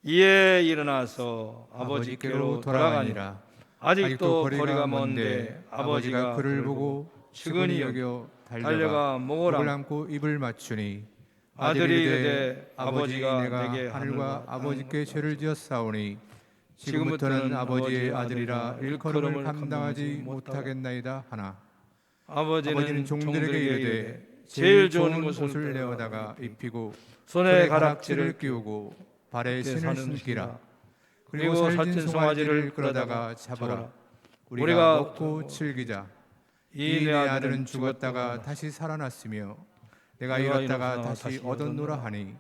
이에 일어나서 아버지께로 돌아가니라. 아직도 아직도 거리가 먼데 아버지가 그를 보고 측은히 여겨 달려가 목을 목을 안고 안고 입을 맞추니 아들이 이르되 이르되 아버지가 내가 내게 하늘과 아버지께 죄를 지었사오니 지금부터는 지금부터는 아버지의 아들이라 아들이라 일컬음을 감당하지 못하겠나이다 하나 아버지는 종들에게 이르되 제일 좋은 옷을 내어다가 입히고 손에 가락지를 가락지를 끼우고 발에 신을 신기라. 그리고 그리고 살찐 살찐 송아지를 끌어다가 잡아라. 우리가 먹고 즐기자. 이 내 아들은 죽었다가 다시 살아났으며 내가 잃었다가 다시 얻었노라 하니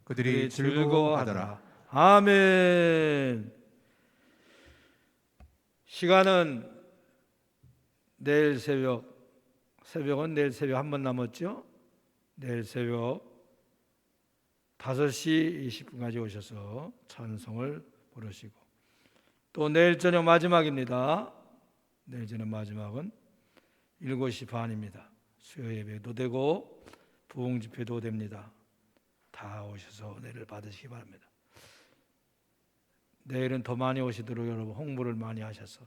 그들이 즐거워하더라. 아멘. 시간은 내일 새벽은 내일 새벽 한 번 남았죠. 내일 새벽 5시 20분까지 오셔서 찬송을 부르시고, 또 내일 저녁 마지막입니다. 내일 저녁 마지막은 7시 반입니다. 수요 예배도 되고 부흥 집회도 됩니다. 다 오셔서 은혜를 받으시기 바랍니다. 내일은 더 많이 오시도록 여러분 홍보를 많이 하셔서,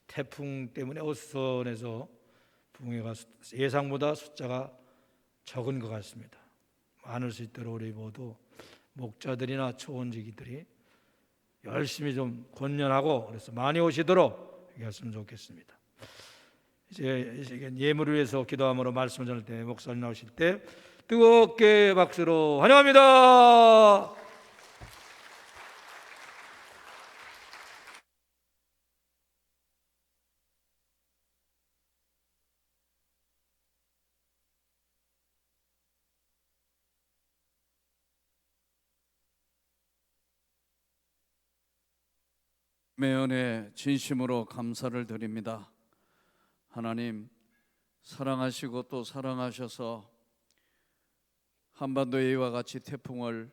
태풍 때문에 어선에서 부흥회가 예상보다 숫자가 적은 것 같습니다. 많을 수 있도록 우리 모두 목자들이나 초원지기들이 열심히 좀 권면하고 그래서 많이 오시도록 했으면 좋겠습니다. 이제 예물을 위해서 기도함으로 말씀을 전할 때 목사님 나오실 때 뜨겁게 박수로 환영합니다. 매연에 진심으로 감사를 드립니다. 하나님 사랑하시고 또 사랑하셔서 한반도에 이와 같이 태풍을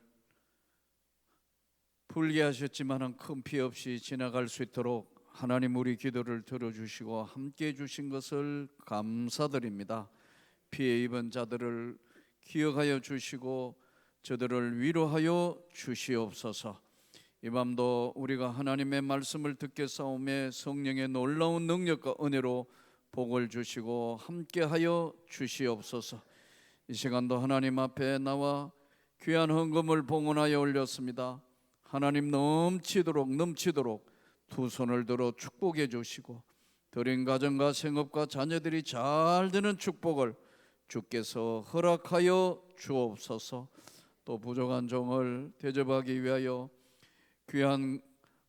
불게 하셨지만 큰 피해 없이 지나갈 수 있도록 하나님 우리 기도를 들어주시고 함께해 주신 것을 감사드립니다. 피해 입은 자들을 기억하여 주시고 저들을 위로하여 주시옵소서. 이 밤도 우리가 하나님의 말씀을 듣겠사오매 성령의 놀라운 능력과 은혜로 복을 주시고 함께하여 주시옵소서. 이 시간도 하나님 앞에 나와 귀한 헌금을 봉헌하여 올렸습니다. 하나님 넘치도록 두 손을 들어 축복해 주시고 드린 가정과 생업과 자녀들이 잘 되는 축복을 주께서 허락하여 주옵소서. 또 부족한 종을 대접하기 위하여 귀한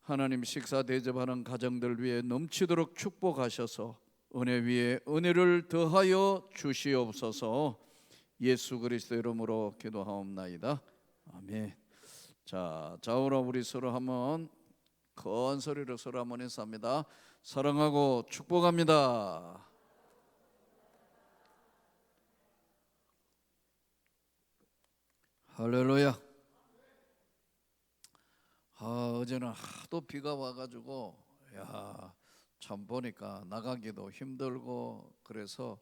하나님 식사 대접하는 가정들 위해 넘치도록 축복하셔서 은혜 위에 은혜를 더하여 주시옵소서. 예수 그리스도 이름으로 기도하옵나이다. 아멘. 자, 좌우로 우리 서로 한번 큰 소리로 서로 한번 인사합니다. 사랑하고 축복합니다. 할렐루야. 어제는 하도 비가 와가지고 참 보니까 나가기도 힘들고 그래서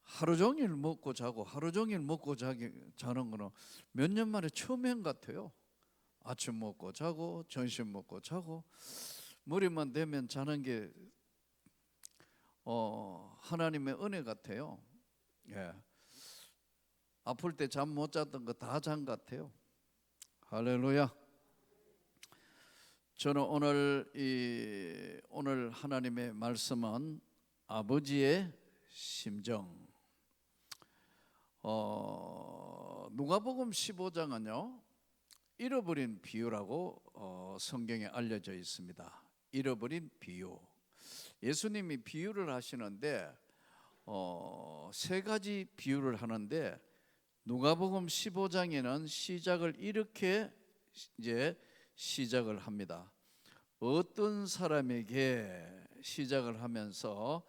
하루 종일 먹고 자고 자는 거는 몇 년 만에 처음인 것 같아요. 아침 먹고 자고 점심 먹고 자고 머리만 대면 자는 게 하나님의 은혜 같아요. 예. 아플 때 잠 못 잤던 거 다 잔 것 같아요. 할렐루야. 저는 오늘 하나님의 말씀은 아버지의 심정. 누가복음 15장은요 잃어버린 비유라고 성경에 알려져 있습니다. 잃어버린 비유. 예수님이 비유를 하시는데 세 가지 비유를 하는데 누가복음 15장에는 시작을 이렇게 이제 시작을 합니다. 어떤 사람에게 시작을 하면서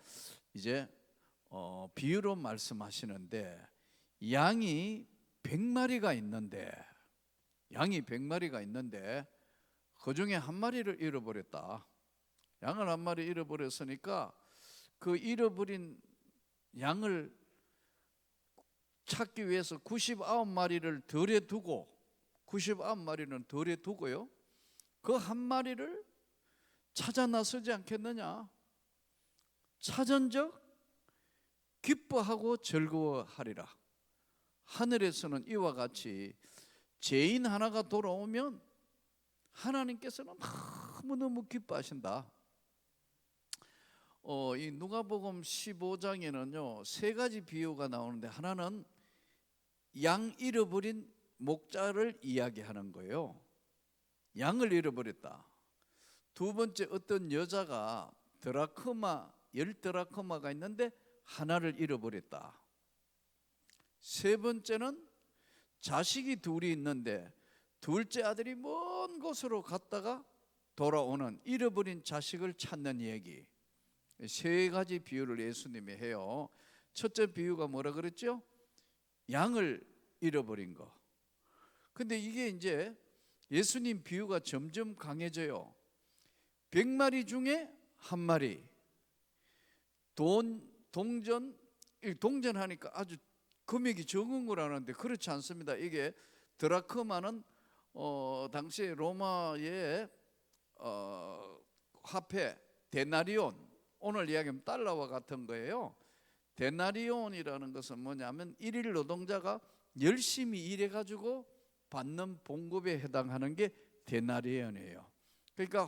이제 비유로 말씀하시는데 양이 100마리가 있는데 그 중에 한 마리를 잃어버렸다. 양을 한 마리 잃어버렸으니까 그 잃어버린 양을 찾기 위해서 99마리를 덜에 두고 99마리는 덜에 두고요, 그 한 마리를 찾아 나서지 않겠느냐. 찾은적 기뻐하고 즐거워하리라. 하늘에서는 이와 같이 죄인 하나가 돌아오면 하나님께서는 너무너무 기뻐하신다. 이 누가복음 15장에는요 세 가지 비유가 나오는데, 하나는 양 잃어버린 목자를 이야기하는 거예요. 양을 잃어버렸다. 두 번째, 어떤 여자가 드라크마 10드라크마가 있는데 하나를 잃어버렸다. 세 번째는 자식이 둘이 있는데 둘째 아들이 먼 곳으로 갔다가 돌아오는 잃어버린 자식을 찾는 얘기. 세 가지 비유를 예수님이 해요. 첫째 비유가 뭐라 그랬죠? 양을 잃어버린 거. 근데 이게 이제 예수님 비유가 점점 강해져요. 100마리 중에 한 마리. 동전하니까 아주 금액이 적은 거라는데 그렇지 않습니다. 이게 드라크마는 당시 로마의 화폐 데나리온, 오늘 이야기하면 달러와 같은 거예요. 데나리온이라는 것은 뭐냐면 일일 노동자가 열심히 일해가지고 받는 봉급에 해당하는 게 데나리온이에요. 그러니까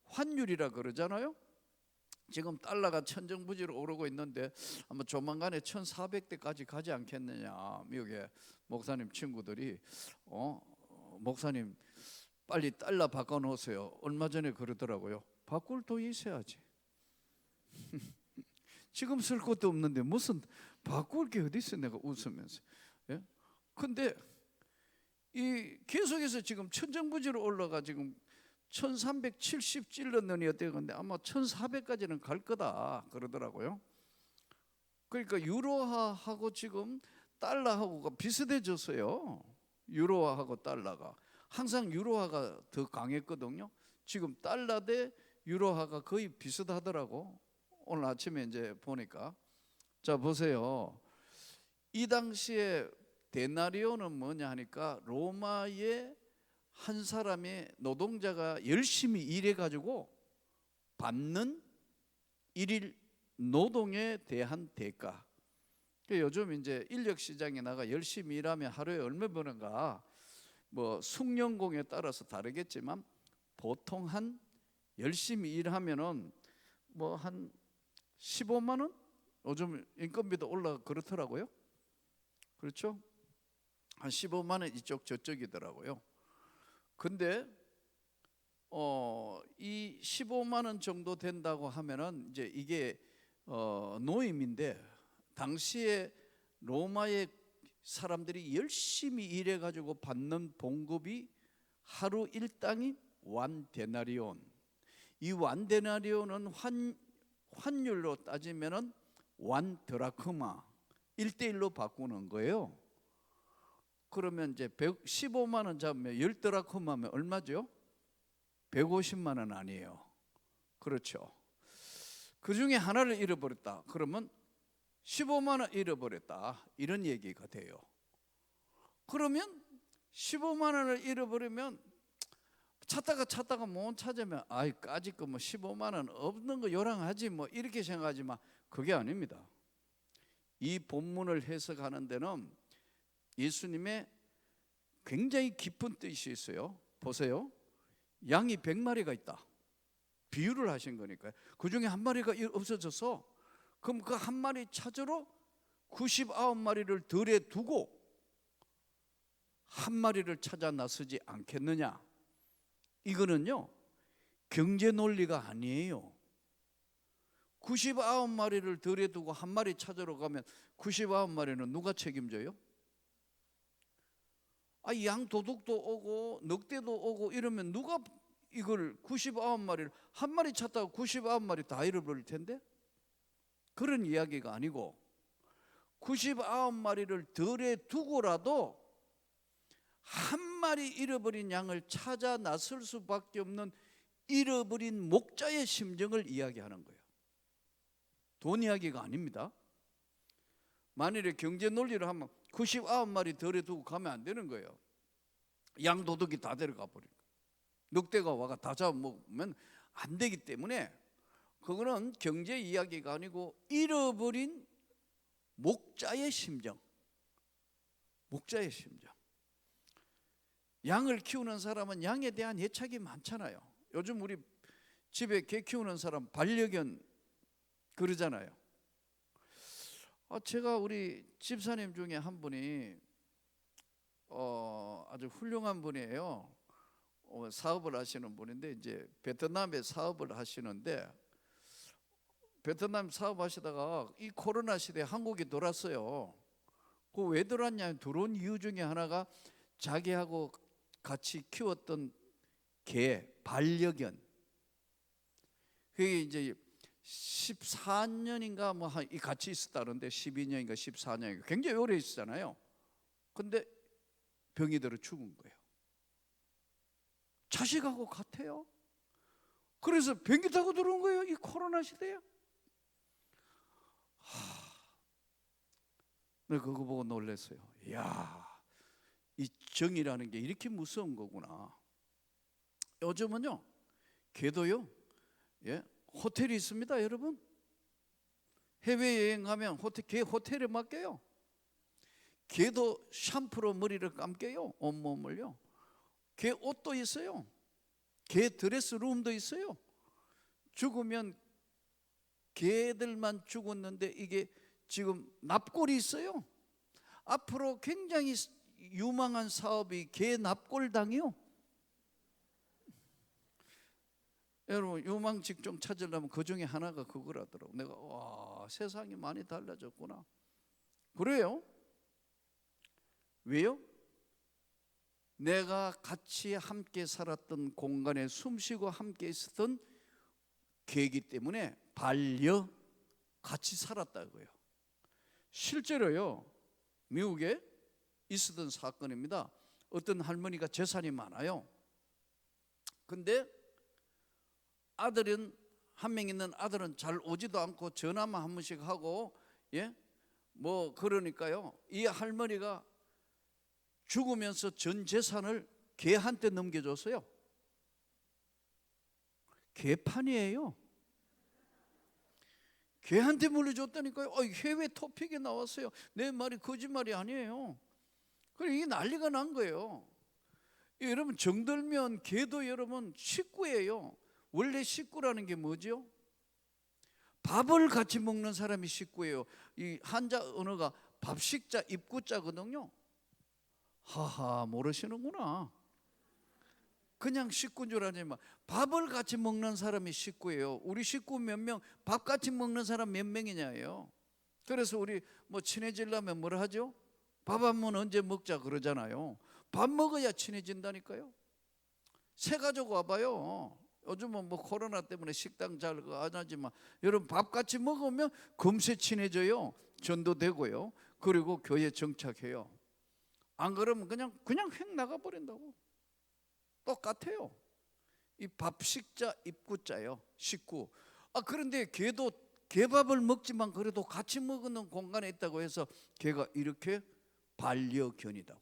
환율이라 그러잖아요. 지금 달러가 천정부지로 오르고 있는데 아마 조만간에 1,400대까지 가지 않겠느냐. 미국의 목사님 친구들이 목사님 빨리 달러 바꿔놓으세요. 얼마 전에 그러더라고요. 바꿀 돈이 있어야지. 지금 쓸 것도 없는데 무슨 바꿀 게 어디 있어. 내가 웃으면서. 예? 근데 이 계속해서 지금 천정부지로 올라가 지금 1370 찔렀느니 어때요? 근데 아마 1400까지는 갈 거다 그러더라고요. 그러니까 유로화하고 지금 달러하고가 비슷해졌어요. 유로화하고 달러가 항상 유로화가 더 강했거든요. 지금 달러 대 유로화가 거의 비슷하더라고. 오늘 아침에 이제 보니까. 자 보세요. 이 당시에 데나리온은 뭐냐 하니까 로마의 한 사람의 노동자가 열심히 일해가지고 받는 일일 노동에 대한 대가. 요즘 이제 인력 시장에 나가 열심히 일하면 하루에 얼마 버는가, 뭐 숙련공에 따라서 다르겠지만 보통 한 열심히 일하면은 뭐 한 15만 원? 요즘 인건비도 올라가 그렇더라고요. 그렇죠? 한 15만 원 이쪽 저쪽이더라고요. 근데 이 15만 원 정도 된다고 하면은 이제 이게 노임인데, 당시에 로마의 사람들이 열심히 일해 가지고 받는 봉급이 하루 일당이 완 데나리온. 이 완 데나리온은 환율로 따지면은 완 드라크마 1대1로 바꾸는 거예요. 그러면 이제 15만 원 잡으면 10드라크마면 얼마죠? 150만 원 아니에요. 그렇죠. 그 중에 하나를 잃어버렸다. 그러면 15만 원 잃어버렸다. 이런 얘기가 돼요. 그러면 15만 원을 잃어버리면 찾다가 못 찾으면 아이 까짓 거 뭐 15만 원 없는 거 요랑하지 뭐 이렇게 생각하지만 그게 아닙니다. 이 본문을 해석하는 데는 예수님의 굉장히 깊은 뜻이 있어요. 보세요. 양이 100마리가 있다. 비유를 하신 거니까요. 그 중에 한 마리가 없어져서 그럼 그 한 마리 찾으러 99마리를 덜에 두고 한 마리를 찾아 나서지 않겠느냐. 이거는요 경제 논리가 아니에요. 99마리를 덜에 두고 한 마리 찾으러 가면 99마리는 누가 책임져요? 양 도둑도 오고 늑대도 오고 이러면 누가 이걸 99마리를 한 마리 찾다가 99마리 다 잃어버릴 텐데? 그런 이야기가 아니고 99마리를 덜에 두고라도 한 마리 잃어버린 양을 찾아 나설 수밖에 없는 잃어버린 목자의 심정을 이야기하는 거예요. 돈 이야기가 아닙니다. 만일에 경제 논리를 하면 99마리 덜에 두고 가면 안 되는 거예요. 양도둑이 다 데려가 버리고 늑대가 와가 다 잡아먹으면 안 되기 때문에 그거는 경제 이야기가 아니고 잃어버린 목자의 심정. 목자의 심정. 양을 키우는 사람은 양에 대한 애착이 많잖아요. 요즘 우리 집에 개 키우는 사람 반려견 그러잖아요. 제가 우리 집사님 중에 한 분이 아주 훌륭한 분이에요. 사업을 하시는 분인데 이제 베트남에 사업을 하시는데 베트남 사업하시다가 이 코로나 시대에 한국에 돌았어요. 그 왜 들어왔냐? 들어온 이유 중에 하나가 자기하고 같이 키웠던 개 반려견. 그게 이제 14년인가 뭐 같이 있었다는데 12년인가 14년인가 굉장히 오래 있었잖아요. 근데 병이 들어 죽은 거예요. 자식하고 같아요. 그래서 병이 타고 들어온 거예요. 이 코로나 시대에. 내가 그거 보고 놀랐어요. 이야, 이 정이라는 게 이렇게 무서운 거구나. 요즘은요, 개도요, 예, 호텔이 있습니다, 여러분. 해외여행 가면 개 호텔에 맡겨요. 개도 샴푸로 머리를 감겨요, 온몸을요. 개 옷도 있어요. 개 드레스 룸도 있어요. 죽으면 개들만 죽었는데 이게 지금 납골이 있어요. 앞으로 굉장히 유망한 사업이 개 납골당이요. 여러분 유망직 좀 찾으려면 그 중에 하나가 그거라더라고. 내가 와, 세상이 많이 달라졌구나. 그래요? 왜요? 내가 같이 함께 살았던 공간에 숨쉬고 함께 있었던 개이기 때문에 같이 살았다고요. 실제로요, 미국에 있었던 사건입니다. 어떤 할머니가 재산이 많아요. 근데 아들은 한 명 있는 아들은 잘 오지도 않고 전화만 한 번씩 하고, 예, 뭐 그러니까요, 이 할머니가 죽으면서 전 재산을 개한테 넘겨줬어요. 개판이에요. 개한테 물려줬다니까요. 해외 토픽에 나왔어요. 내 말이 거짓말이 아니에요. 그래 이게 난리가 난 거예요. 여러분 정들면 개도 여러분 식구예요. 원래 식구라는 게 뭐죠? 밥을 같이 먹는 사람이 식구예요. 이 한자 언어가 밥식자 입구자거든요. 하하, 모르시는구나. 그냥 식구인 줄 아지만 밥을 같이 먹는 사람이 식구예요. 우리 식구 몇 명, 밥 같이 먹는 사람 몇 명이냐예요. 그래서 우리 뭐 친해지려면 뭘 하죠? 밥 한 번 언제 먹자 그러잖아요. 밥 먹어야 친해진다니까요. 새 가족 와봐요. 요즘은 뭐 코로나 때문에 식당 잘 안 하지만 여러분 밥 같이 먹으면 금세 친해져요. 전도되고요. 그리고 교회 정착해요. 안 그러면 그냥 휙 나가버린다고. 똑같아요. 이 밥식자 입구자요. 식구. 그런데 개도 개밥을 먹지만 그래도 같이 먹는 공간에 있다고 해서 개가 이렇게 반려견이다고.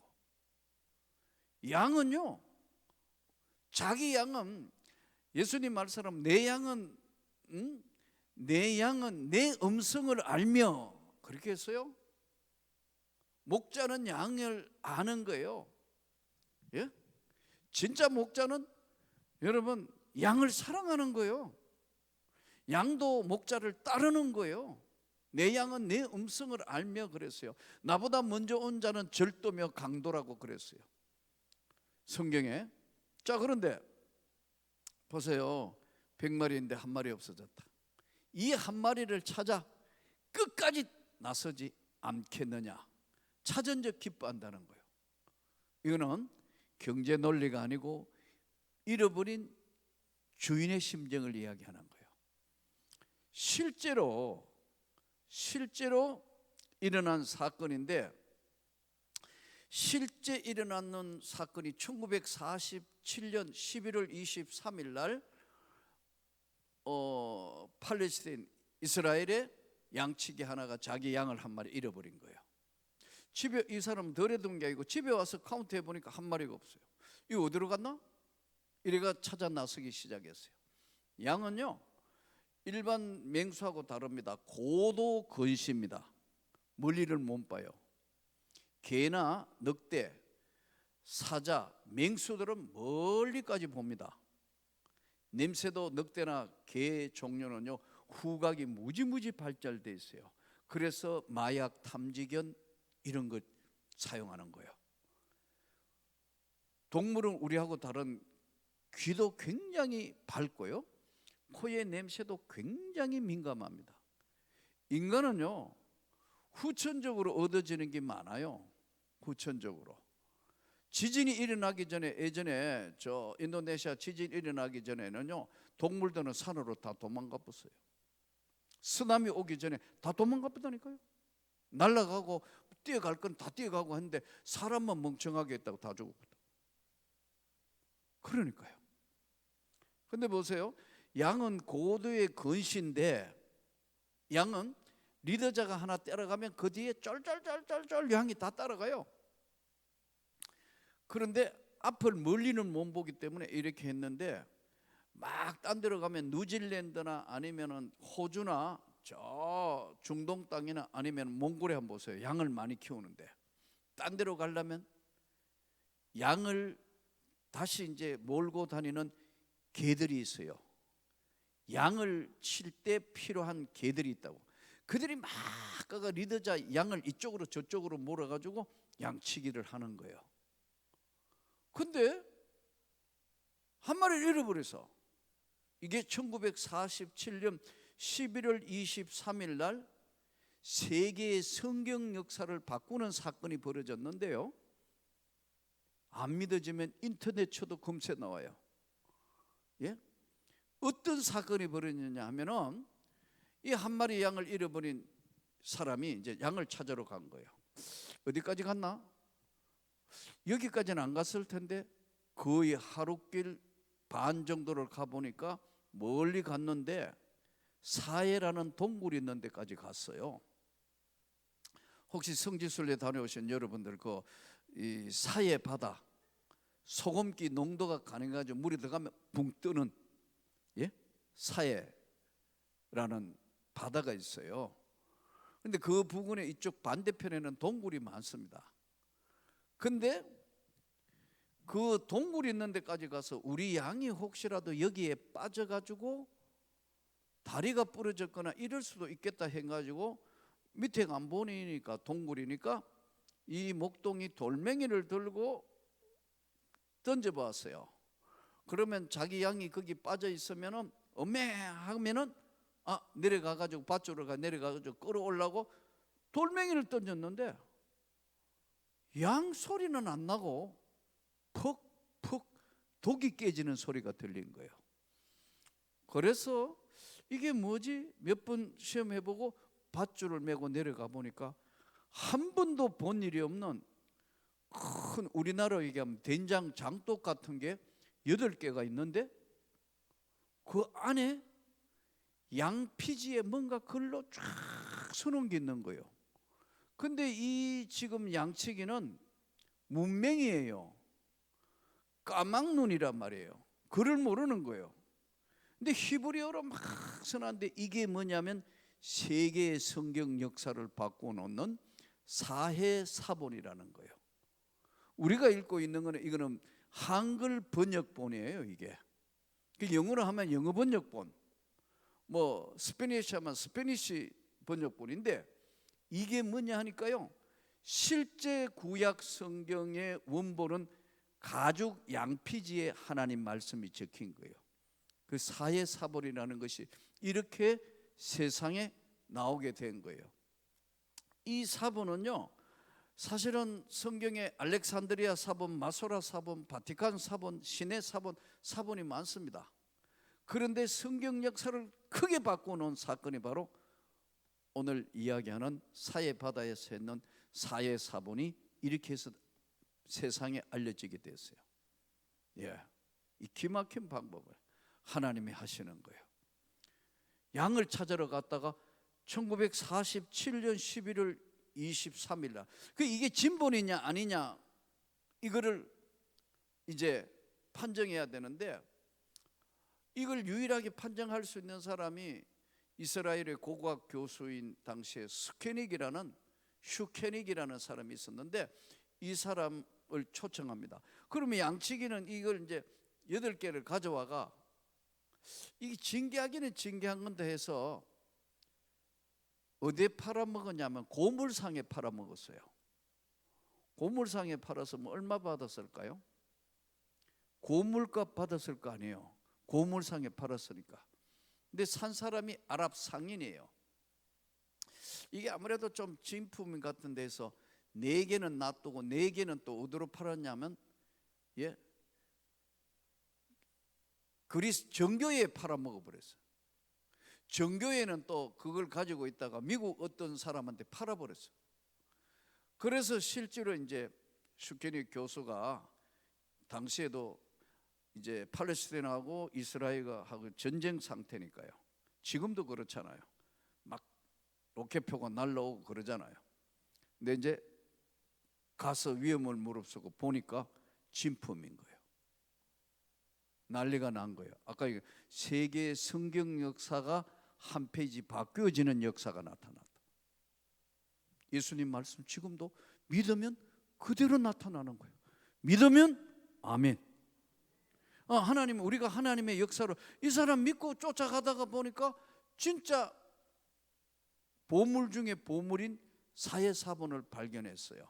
양은요, 자기 양은 예수님 말씀처럼 내 양은 내 음성을 알며 그렇게 했어요. 목자는 양을 아는 거예요. 예? 진짜 목자는 여러분 양을 사랑하는 거예요. 양도 목자를 따르는 거예요. 내 양은 내 음성을 알며 그랬어요. 나보다 먼저 온 자는 절도며 강도라고 그랬어요, 성경에. 자, 그런데 보세요. 100마리인데 한 마리 없어졌다. 이 한 마리를 찾아 끝까지 나서지 않겠느냐. 찾은 적 기뻐한다는 거예요. 이거는 경제 논리가 아니고 잃어버린 주인의 심정을 이야기하는 거예요. 실제로 일어난 사건인데, 실제 일어나는 사건이 1947년 11월 23일 날 팔레스타인 이스라엘에 양치기 하나가 자기 양을 한 마리 잃어버린 거예요. 집에 이 사람은 덜 해둔 게 아니고 집에 와서 카운트해 보니까 한 마리가 없어요. 이거 어디로 갔나? 이래가 찾아 나서기 시작했어요. 양은요 일반 맹수하고 다릅니다. 고도 근시입니다. 멀리를 못 봐요. 개나 늑대, 사자, 맹수들은 멀리까지 봅니다. 냄새도 늑대나 개 종류는요 후각이 무지무지 발달돼 있어요. 그래서 마약 탐지견 이런 것 사용하는 거예요. 동물은 우리하고 다른 귀도 굉장히 밝고요, 코의 냄새도 굉장히 민감합니다. 인간은요 후천적으로 얻어지는 게 많아요. 후천적으로 지진이 일어나기 전에, 예전에 저 인도네시아 지진 일어나기 전에는요 동물들은 산으로 다 도망가 봤어요. 쓰나미 오기 전에 다 도망가 봤다니까요. 날아가고 뛰어갈 건 다 뛰어가고 했는데 사람만 멍청하게 했다고 다 죽었다. 그러니까요. 근데 보세요, 양은 고도의 근시인데 양은 리더자가 하나 따라가면 그 뒤에 쫄쫄쫄쫄쫄 양이 다 따라가요. 그런데 앞을 멀리는 못 보기 때문에 이렇게 했는데 막 딴 데로 가면 뉴질랜드나 아니면은 호주나 저 중동 땅이나 아니면 몽골에 한번 보세요. 양을 많이 키우는데 딴 데로 가려면 양을 다시 이제 몰고 다니는 개들이 있어요. 양을 칠 때 필요한 개들이 있다고. 그들이 막 가가 리더자 양을 이쪽으로 저쪽으로 몰아가지고 양치기를 하는 거예요. 근데 한 마리를 잃어버려서 이게 1947년 11월 23일 날 세계의 성경 역사를 바꾸는 사건이 벌어졌는데요. 안 믿어지면 인터넷 쳐도 검색 나와요. 예? 어떤 사건이 벌어졌냐 하면은 이 한 마리 양을 잃어버린 사람이 이제 양을 찾으러 간 거예요. 어디까지 갔나? 여기까지는 안 갔을 텐데 거의 하루길 반 정도를 가보니까 멀리 갔는데 사해라는 동굴이 있는 데까지 갔어요. 혹시 성지순례 다녀오신 여러분들 이 사해 바다 소금기 농도가 가능해가지고 물이 들어가면 붕 뜨는, 예? 사해라는 바다가 있어요. 근데 그 부근에 이쪽 반대편에는 동굴이 많습니다. 근데 그 동굴이 있는 데까지 가서 우리 양이 혹시라도 여기에 빠져가지고 다리가 부러졌거나 이럴 수도 있겠다 해가지고 밑에가 안 보이니까 동굴이니까 이 목동이 돌멩이를 들고 던져보았어요. 그러면 자기 양이 거기 빠져 있으면은 어메하면은 내려가가지고 밧줄을 내려가가지고 끌어올라고 돌멩이를 던졌는데 양 소리는 안 나고 퍽퍽 독이 깨지는 소리가 들린 거예요. 그래서 이게 뭐지? 몇 번 시험해보고 밧줄을 메고 내려가 보니까 한 번도 본 일이 없는 큰, 우리나라로 얘기하면 된장 장독 같은 게 8개가 있는데 그 안에 양피지에 뭔가 글로 쫙 서놓은 게 있는 거예요. 근데 이 지금 양치기는 문맹이에요. 까막눈이란 말이에요. 글을 모르는 거예요. 근데 히브리어로 막 써놨는데 이게 뭐냐면 세계의 성경 역사를 바꿔놓는 사해사본이라는 거예요. 우리가 읽고 있는 거는 이거는 한글 번역본이에요. 이게 영어로 하면 영어 번역본, 뭐 스페니쉬 하면 스페니쉬 번역본인데 이게 뭐냐 하니까요, 실제 구약 성경의 원본은 가죽 양피지에 하나님 말씀이 적힌 거예요. 그 사해사본이라는 것이 이렇게 세상에 나오게 된 거예요. 이 사본은요 사실은 성경에 알렉산드리아 사본, 마소라 사본, 바티칸 사본, 시내 사본, 사본이 많습니다. 그런데 성경 역사를 크게 바꿔놓은 사건이 바로 오늘 이야기하는 사해 바다에서 있는 사해 사본이 이렇게 해서 세상에 알려지게 됐어요. 예, 이 기막힌 방법을 하나님이 하시는 거예요. 양을 찾으러 갔다가 1947년 11월 23일 날. 이게 진본이냐 아니냐 이거를 이제 판정해야 되는데, 이걸 유일하게 판정할 수 있는 사람이 이스라엘의 고고학 교수인 당시에 슈케닉이라는 사람이 있었는데, 이 사람을 초청합니다. 그러면 양치기는 이걸 이제 8개를 가져와가, 이게 징계하기는 징계한 건데 해서 어디에 팔아먹었냐면 고물상에 팔아먹었어요. 고물상에 팔아서 뭐 얼마 받았을까요? 고물값 받았을 거 아니에요. 고물상에 팔았으니까. 근데 산 사람이 아랍 상인이에요. 이게 아무래도 좀 진품 같은 데서 4개는 놔두고 4개는 또 어디로 팔았냐면, 그리스 정교회에 팔아먹어 버렸어요. 정교회는 또 그걸 가지고 있다가 미국 어떤 사람한테 팔아버렸어요. 그래서 실제로 이제 슈케닉 교수가 당시에도 이제 팔레스타인하고 이스라엘하고 전쟁 상태니까요. 지금도 그렇잖아요. 막 로켓표가 날라오고 그러잖아요. 근데 이제 가서 위험을 무릅쓰고 보니까 진품인 거예요. 난리가 난 거예요. 아까 세계의 성경 역사가 한 페이지 바뀌어지는 역사가 나타났다. 예수님 말씀 지금도 믿으면 그대로 나타나는 거예요. 믿으면 아멘. 하나님, 우리가 하나님의 역사로 이 사람 믿고 쫓아가다가 보니까 진짜 보물 중에 보물인 사해사본을 발견했어요.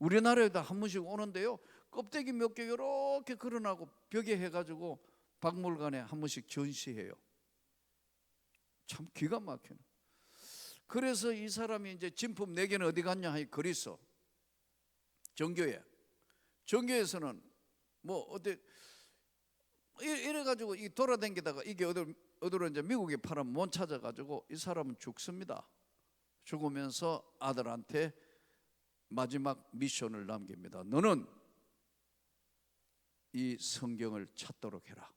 우리나라에도 한 번씩 오는데요, 껍데기 몇 개 이렇게 걸어놔고 벽에 해가지고 박물관에 한 번씩 전시해요. 참 기가 막히네. 그래서 이 사람이 이제 진품 4개는 어디 갔냐 하니 그리스 정교회에서는 뭐 어디 이래가지고 이 돌아다니다가 이게 어디로 이제 미국에 팔아면 못 찾아가지고 이 사람은 죽습니다. 죽으면서 아들한테 마지막 미션을 남깁니다. 너는 이 성경을 찾도록 해라.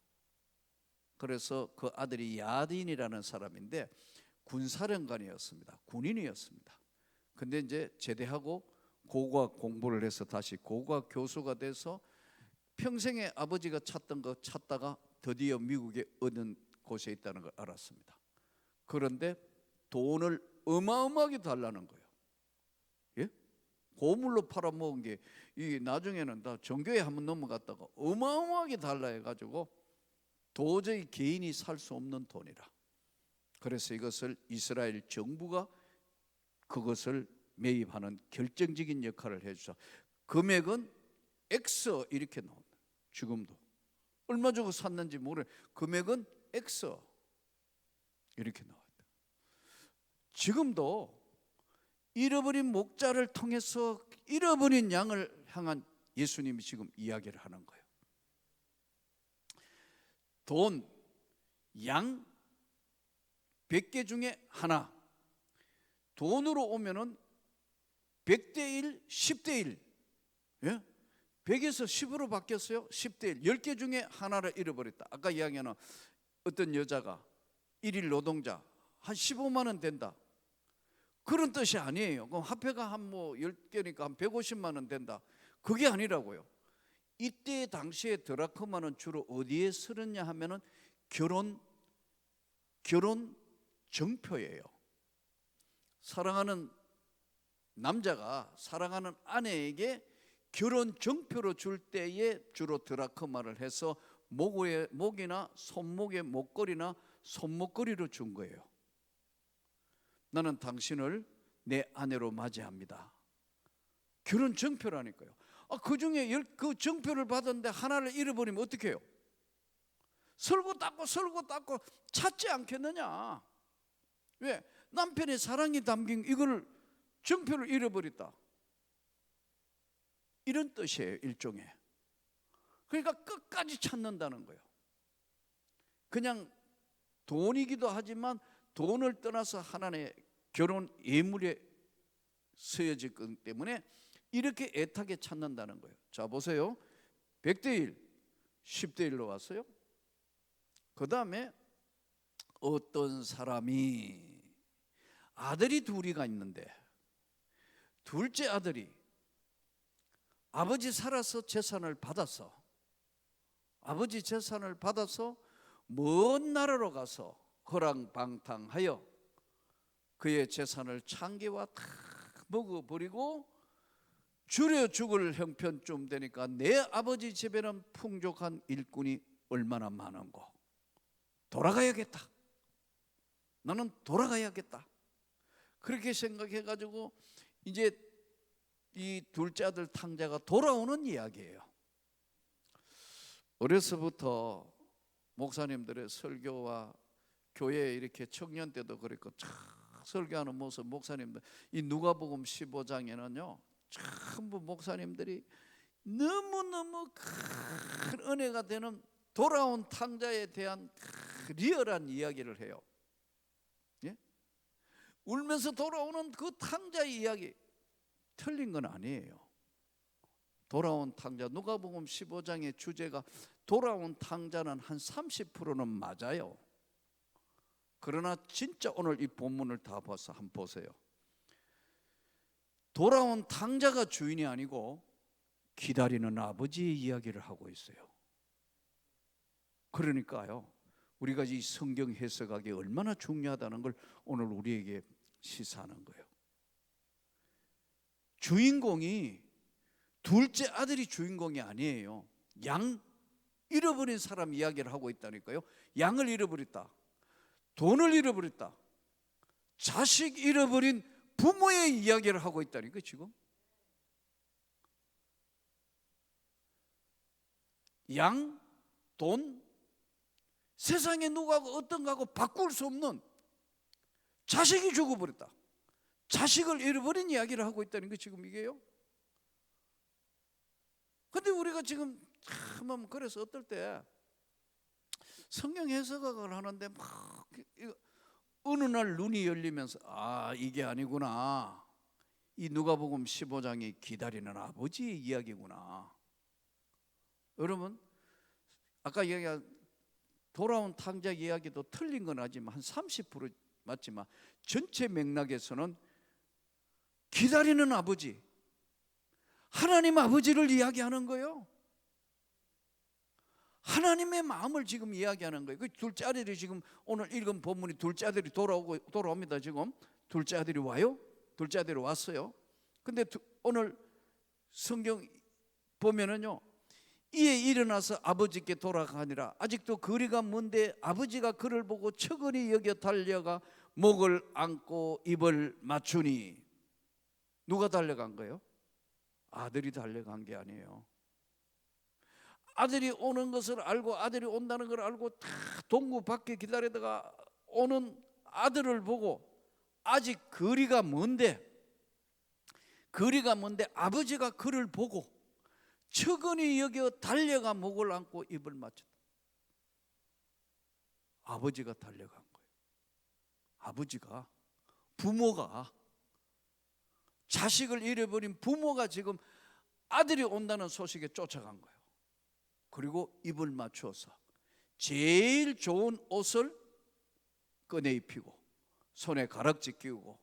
그래서 그 아들이 야딘이라는 사람인데 군사령관이었습니다. 군인이었습니다. 근데 이제 제대하고 고고학 공부를 해서 다시 고고학 교수가 돼서 평생에 아버지가 찾던 거 찾다가 드디어 미국에 얻은 곳에 있다는 걸 알았습니다. 그런데 돈을 어마어마하게 달라는 거예요. 예? 고물로 팔아먹은 게 이게 나중에는 다 정교회 한번 넘어갔다가 어마어마하게 달라 해가지고 도저히 개인이 살 수 없는 돈이라. 그래서 이것을 이스라엘 정부가 그것을 매입하는 결정적인 역할을 해주죠. 금액은 X 이렇게 나옵니다. 지금도 얼마 주고 샀는지 모르는 금액은 X 이렇게 나와요. 지금도 잃어버린 목자를 통해서 잃어버린 양을 향한 예수님이 지금 이야기를 하는 거예요. 돈, 양 100개 중에 하나. 돈으로 오면은 100대 1, 10대 1. 예? 100에서 10으로 바뀌었어요. 10대 1. 10개 중에 하나를 잃어버렸다. 아까 이야기하는 어떤 여자가 일일 노동자 한 15만 원 된다. 그런 뜻이 아니에요. 그럼 화폐가 한 뭐 10개니까 한 150만 원 된다. 그게 아니라고요. 이때 당시에 드라크마는 주로 어디에 쓰느냐 하면은 결혼 정표예요. 사랑하는 남자가 사랑하는 아내에게 결혼 정표로 줄 때에 주로 드라크마를 해서 목이나 손목에 목걸이나 손목걸이로 준 거예요. 나는 당신을 내 아내로 맞이합니다. 결혼 정표라니까요. 그 중에 그 정표를 받았는데 하나를 잃어버리면 어떻게 해요? 설고 닦고 찾지 않겠느냐? 왜? 남편의 사랑이 담긴 이걸 정표를 잃어버렸다. 이런 뜻이에요, 일종의. 그러니까 끝까지 찾는다는 거예요. 그냥 돈이기도 하지만 돈을 떠나서 하나님의 결혼 예물에 쓰여질 것 때문에 이렇게 애타게 찾는다는 거예요. 자, 보세요. 100대 1, 10대 1로 왔어요. 그 다음에 어떤 사람이 아들이 둘이가 있는데 둘째 아들이 아버지 살아서 재산을 받았어. 아버지 재산을 받아서 먼 나라로 가서 허랑방탕하여 그의 재산을 창기와 다 먹어버리고 줄여 죽을 형편쯤 되니까 내 아버지 집에는 풍족한 일꾼이 얼마나 많은고 돌아가야겠다. 나는 돌아가야겠다. 그렇게 생각해가지고 이제 이 둘째 아들 탕자가 돌아오는 이야기예요. 어려서부터 목사님들의 설교와 교회에 이렇게 청년 때도 그랬고 참 설교하는 모습 목사님들 이 누가복음 15장에는요 전부 목사님들이 너무너무 큰 은혜가 되는 돌아온 탕자에 대한 리얼한 이야기를 해요. 예? 울면서 돌아오는 그 탕자의 이야기 틀린 건 아니에요. 돌아온 탕자 누가복음 15장의 주제가 돌아온 탕자는 한 30%는 맞아요. 그러나 진짜 오늘 이 본문을 다 봐서 한번 보세요. 돌아온 탕자가 주인이 아니고 기다리는 아버지의 이야기를 하고 있어요. 그러니까요 우리가 이 성경 해석하기 얼마나 중요하다는 걸 오늘 우리에게 시사하는 거예요. 주인공이 둘째 아들이 주인공이 아니에요. 양 잃어버린 사람 이야기를 하고 있다니까요. 양을 잃어버렸다, 돈을 잃어버렸다, 자식 잃어버린 부모의 이야기를 하고 있다니까 지금. 양, 돈, 세상에 누가 어떤 거하고 바꿀 수 없는 자식이 죽어버렸다, 자식을 잃어버린 이야기를 하고 있다는 게 지금 이게요. 근데 우리가 지금 참 그래서 어떨 때 성경 해석을 하는데 막 어느 날 눈이 열리면서 아 이게 아니구나, 이 누가복음 15장이 기다리는 아버지의 이야기구나. 여러분 아까 이야기한 돌아온 탕자 이야기도 틀린 건 아니지만 한 30% 맞지만 전체 맥락에서는 기다리는 아버지, 하나님 아버지를 이야기하는 거예요. 하나님의 마음을 지금 이야기하는 거예요. 그 둘째 아들이 지금 오늘 읽은 본문이 둘째 아들이 돌아옵니다. 지금 둘째 아들이 와요. 둘째 아들이 왔어요. 근데 오늘 성경 보면은요, 이에 일어나서 아버지께 돌아가니라. 아직도 거리가 먼데 아버지가 그를 보고 측은히 여겨 달려가 목을 안고 입을 맞추니. 누가 달려간 거예요? 아들이 달려간 게 아니에요. 아들이 오는 것을 알고 아들이 온다는 걸 알고 다 동구 밖에 기다리다가 오는 아들을 보고 아직 거리가 먼데 아버지가 그를 보고 측은히 여겨 달려가 목을 안고 입을 맞췄다. 아버지가 달려간 거예요. 아버지가, 부모가, 자식을 잃어버린 부모가 지금 아들이 온다는 소식에 쫓아간 거예요. 그리고 입을 맞추어서 제일 좋은 옷을 꺼내 입히고 손에 가락지 끼우고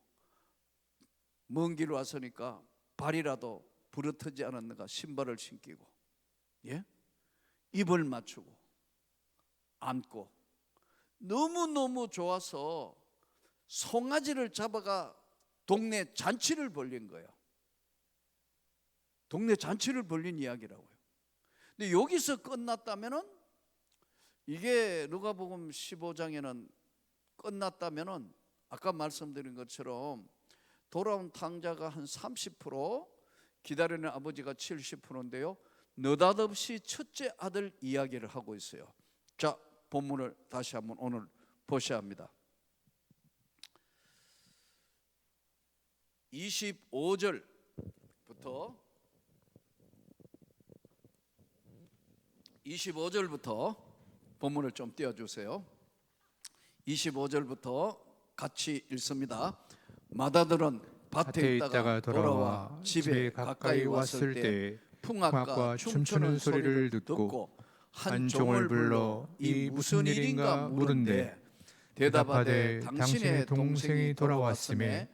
먼 길 왔으니까 발이라도 부러뜨지 않았는가 신발을 신기고, 예? 입을 맞추고 안고 너무너무 좋아서 송아지를 잡아가 동네 잔치를 벌린 거예요. 동네 잔치를 벌린 이야기라고요. 근데 여기서 끝났다면은, 이게 누가복음 15장에는 끝났다면은 아까 말씀드린 것처럼 돌아온 탕자가 한 30%, 기다리는 아버지가 70%인데요. 느닷없이 첫째 아들 이야기를 하고 있어요. 자, 본문을 다시 한번 오늘 보셔야 합니다. 25절부터 본문을 좀 띄워주세요. 25절부터 같이 읽습니다. 맏아들은 밭에 있다가 돌아와 집에 가까이 왔을 때 풍악과 춤추는 소리를 듣고 한 종을 불러 이 무슨 일인가 물은데 대답하되 당신의 동생이 돌아왔음에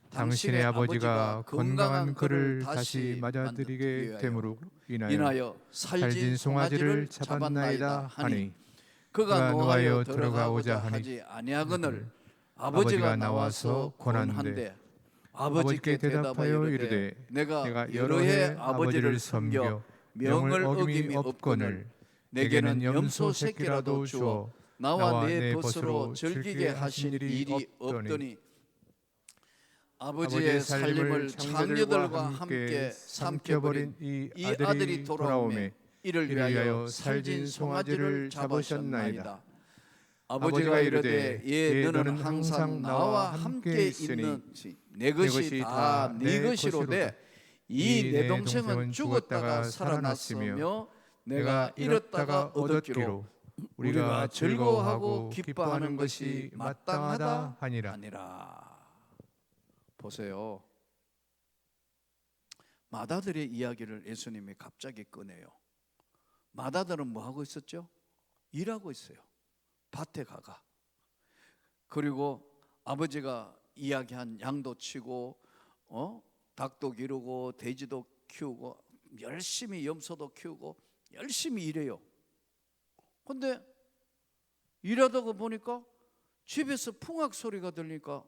당신의 아버지가 건강한 그를 다시 맞아들이게 됨으로 인하여 살진 송아지를 잡았나이다 하니 그가 노하여 들어가고자 하지 아니하거늘 아버지가 나와서 권한대 아버지께 대답하여 이르되 내가 여러 해 아버지를 섬겨 명을 어김이 없거늘 내게는 염소 새끼라도 주어 나와 내 벗으로 즐기게 하신 일이 없더니 아버지의 살림을 장녀들과 함께 삼켜버린 이 아들이 돌아오매 이를 위하여 살진 송아지를 잡으셨나이다. 아버지가 이르되 너는 항상 나와 함께 있는지 내 것이 다 네 것이로되 이 내 동생은 죽었다가 살아났으며 내가 잃었다가 얻었기로 우리가 즐거워하고 기뻐하는 것이 마땅하다 하니라. 보세요. 마다들의 이야기를 예수님이 갑자기 꺼내요. 마다들은 뭐 하고 있었죠? 일하고 있어요. 밭에 가가. 그리고 아버지가 이야기한 양도 치고 닭도 기르고 돼지도 키우고 열심히 염소도 키우고 열심히 일해요. 근데 일하다가 보니까 집에서 풍악 소리가 들리니까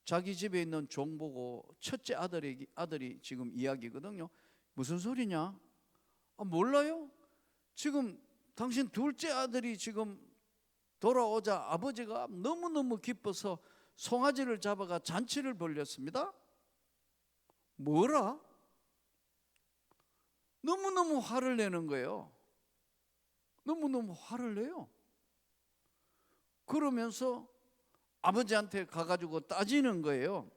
자기 집에 있는 종 보고 첫째 아들이 지금 이야기거든요. 무슨 소리냐? 몰라요? 지금 당신 둘째 아들이 지금 돌아오자 아버지가 너무너무 기뻐서 송아지를 잡아가 잔치를 벌렸습니다. 뭐라? 너무너무 화를 내는 거예요. 너무너무 화를 내요. 그러면서 아버지한테 가가지고 따지는 거예요.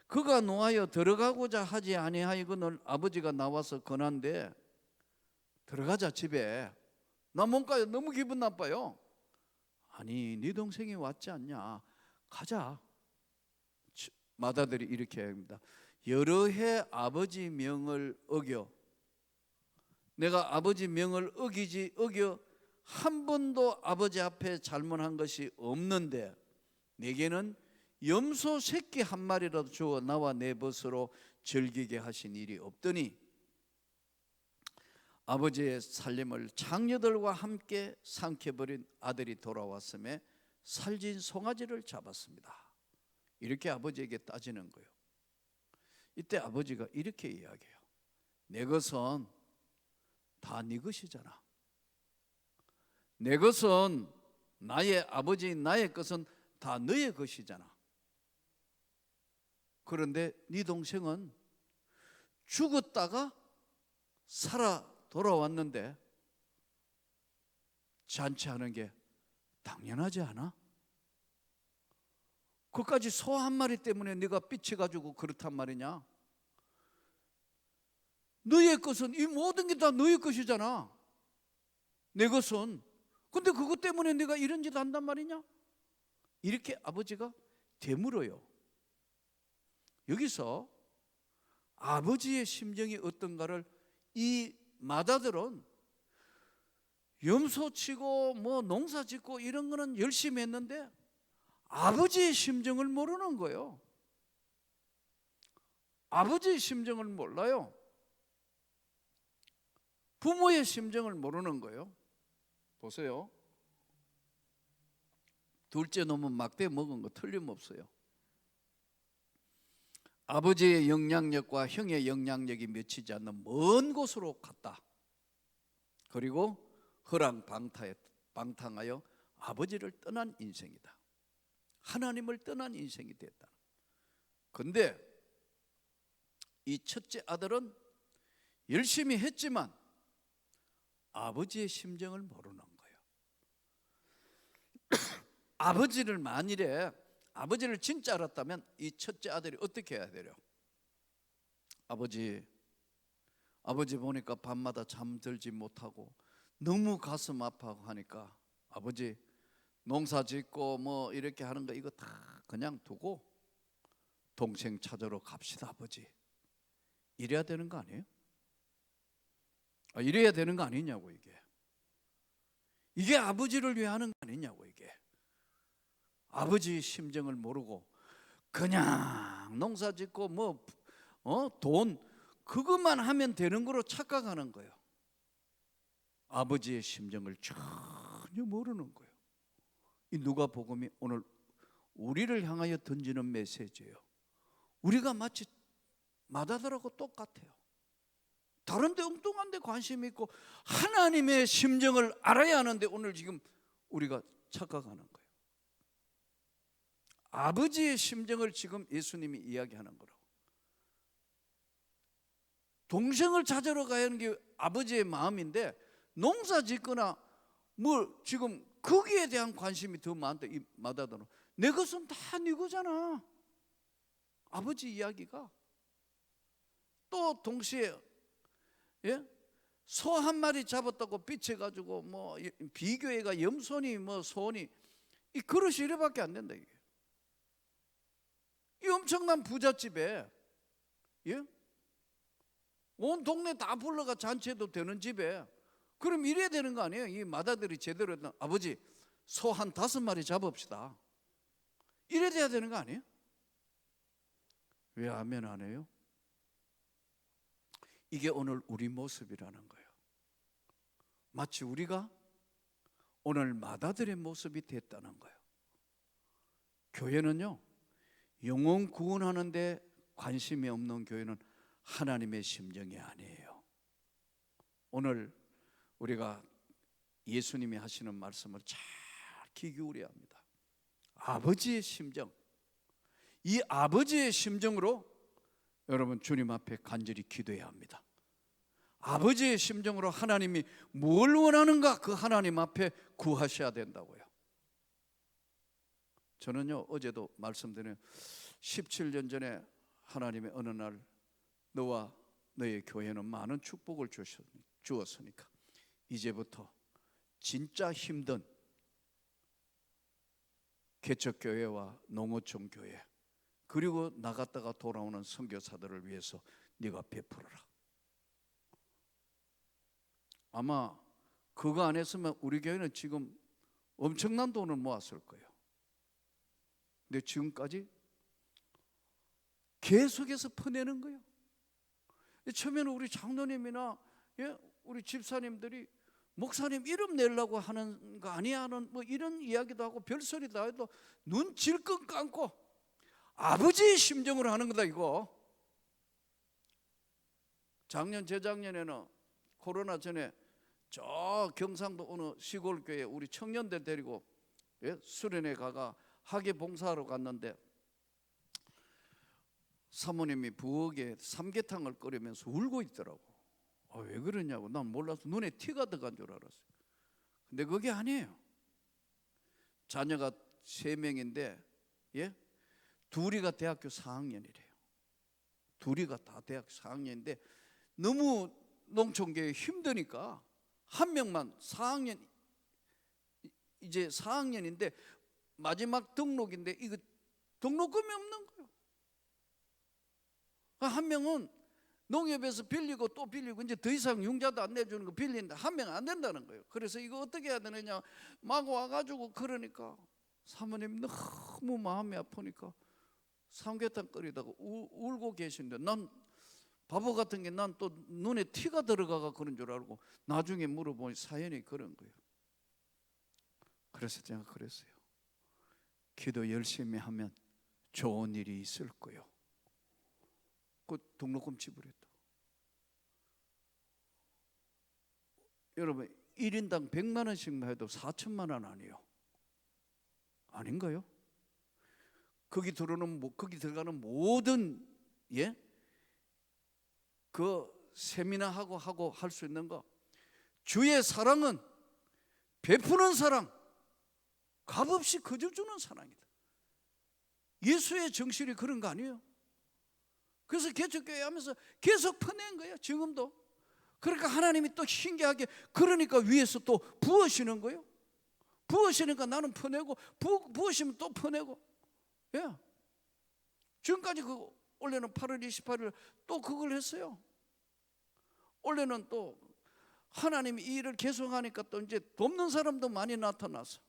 그가 노하여 들어가고자 하지 아니하이거늘 아버지가 나와서 권한대 들어가자 집에. 나 뭔가 너무 기분 나빠요. 아니 네 동생이 왔지 않냐. 가자. 마다들이 이렇게 합니다. 여러 해 아버지 명을 어겨 내가 아버지 명을 어겨 한 번도 아버지 앞에 잘못한 것이 없는데 내게는 염소 새끼 한 마리라도 주어 나와 내 벗으로 즐기게 하신 일이 없더니 아버지의 살림을 장녀들과 함께 삼켜버린 아들이 돌아왔음에 살진 송아지를 잡았습니다. 이렇게 아버지에게 따지는 거예요. 이때 아버지가 이렇게 이야기해요. 내 것은 다 네 것이잖아. 내 것은 나의 아버지인 나의 것은 다 너의 것이잖아. 그런데 네 동생은 죽었다가 살아 돌아왔는데 잔치하는 게 당연하지 않아? 그까지 소 한 마리 때문에 네가 삐쳐가지고 그렇단 말이냐? 너의 것은 이 모든 게 다 너의 것이잖아. 내 것은. 근데 그것 때문에 내가 이런 짓 한단 말이냐? 이렇게 아버지가 되물어요. 여기서 아버지의 심정이 어떤가를 이 마다들은 염소 치고 뭐 농사 짓고 이런 거는 열심히 했는데 아버지의 심정을 모르는 거예요. 아버지의 심정을 몰라요. 부모의 심정을 모르는 거예요. 보세요. 둘째 놈은 막대 먹은 거 틀림없어요. 아버지의 영향력과 형의 영향력이 맺히지 않는 먼 곳으로 갔다. 그리고 허랑방탕하여 아버지를 떠난 인생이다. 하나님을 떠난 인생이 됐다. 그런데 이 첫째 아들은 열심히 했지만 아버지의 심정을 모르는 거예요. 아버지를 만일에 아버지를 진짜 알았다면 이 첫째 아들이 어떻게 해야 돼요? 아버지 보니까 밤마다 잠들지 못하고 너무 가슴 아파하고 하니까 아버지 농사 짓고 뭐 이렇게 하는 거 이거 다 그냥 두고 동생 찾으러 갑시다 아버지. 이래야 되는 거 아니에요? 이래야 되는 거 아니냐고 이게 아버지를 위해 하는 거 아니냐고 이게. 아버지의 심정을 모르고 그냥 농사 짓고 돈 그것만 하면 되는 거로 착각하는 거예요. 아버지의 심정을 전혀 모르는 거예요. 이 누가복음이 오늘 우리를 향하여 던지는 메시지예요. 우리가 마치 마다들하고 똑같아요. 다른 데 엉뚱한 데 관심이 있고 하나님의 심정을 알아야 하는데 오늘 지금 우리가 착각하는 거예요. 아버지의 심정을 지금 예수님이 이야기하는 거라고. 동생을 찾으러 가는 게 아버지의 마음인데 농사 짓거나 지금 거기에 대한 관심이 더 많다. 이 마다들은 내 것은 다 네 거잖아. 아버지 이야기가. 또 동시에 소 한 마리 잡았다고 비춰가지고 비교회가 염소니 소니 이 그릇이 이래밖에 안 된다. 이게 이 엄청난 부잣집에 온 동네 다 불러가 잔치해도 되는 집에 그럼 이래야 되는 거 아니에요? 이 마다들이 제대로 했던 아버지 소 한 5마리 잡읍시다. 이래 돼야 되는 거 아니에요? 왜 아멘 안 해요? 이게 오늘 우리 모습이라는 거예요. 마치 우리가 오늘 마다들의 모습이 됐다는 거예요. 교회는요, 영혼 구원하는 데 관심이 없는 교회는 하나님의 심정이 아니에요. 오늘 우리가 예수님이 하시는 말씀을 잘 귀 기울여야 합니다. 아버지의 심정, 이 아버지의 심정으로 여러분 주님 앞에 간절히 기도해야 합니다. 아버지의 심정으로 하나님이 뭘 원하는가 그 하나님 앞에 구하셔야 된다고요. 저는요 어제도 말씀드린 17년 전에 하나님의 어느 날 너와 너의 교회는 많은 축복을 주었으니까 이제부터 진짜 힘든 개척교회와 농어촌 교회 그리고 나갔다가 돌아오는 선교사들을 위해서 네가 베풀어라. 아마 그거 안 했으면 우리 교회는 지금 엄청난 돈을 모았을 거예요. 근데 지금까지 계속해서 퍼내는 거예요. 처음에는 우리 장로님이나 우리 집사님들이 목사님 이름 내려고 하는 거 아니야 하는 이런 이야기도 하고 별소리 다 해도 눈 질끈 감고 아버지의 심정으로 하는 거다 이거. 작년 재작년에는 코로나 전에 저 경상도 어느 시골 교회 우리 청년들 데리고 수련회 가가 학예 봉사하러 갔는데 사모님이 부엌에 삼계탕을 끓이면서 울고 있더라고. 왜 그러냐고. 난 몰라서 눈에 티가 들어간 줄 알았어요. 근데 그게 아니에요. 자녀가 3명인데 둘이가 대학교 4학년이래요. 둘이가 다 대학 4학년인데 너무 농촌교회 힘드니까 한 명만 4학년 이제 4학년인데 마지막 등록인데 이거 등록금이 없는 거예요. 한 명은 농협에서 빌리고 또 빌리고 이제 더 이상 융자도 안 내주는 거 빌리는데 한 명 안 된다는 거예요. 그래서 이거 어떻게 해야 되느냐 막 와가지고 그러니까 사모님 너무 마음이 아프니까 삼계탕 끓이다가 울고 계신데 난 바보 같은 게 난 또 눈에 티가 들어가가 그런 줄 알고 나중에 물어보니 사연이 그런 거예요. 그래서 제가 그랬어요. 기도 열심히 하면 좋은 일이 있을 거예요. 그 등록금 지불했다. 여러분 1인당 100만 원씩만 해도 4천만 원 아니에요? 아닌가요? 거기 들어가는 모든 그 세미나하고 할 수 있는 거 주의 사랑은 베푸는 사랑 값없이 거저주는 사랑이다. 예수의 정신이 그런 거 아니에요? 그래서 개척교회 하면서 계속 퍼낸 거예요. 지금도. 그러니까 하나님이 또 신기하게 그러니까 위에서 또 부으시는 거예요. 부으시니까 나는 퍼내고 부으시면 또 퍼내고. 지금까지 원래는 8월 28일 또 그걸 했어요. 원래는 또 하나님이 이 일을 계속하니까 또 이제 돕는 사람도 많이 나타나서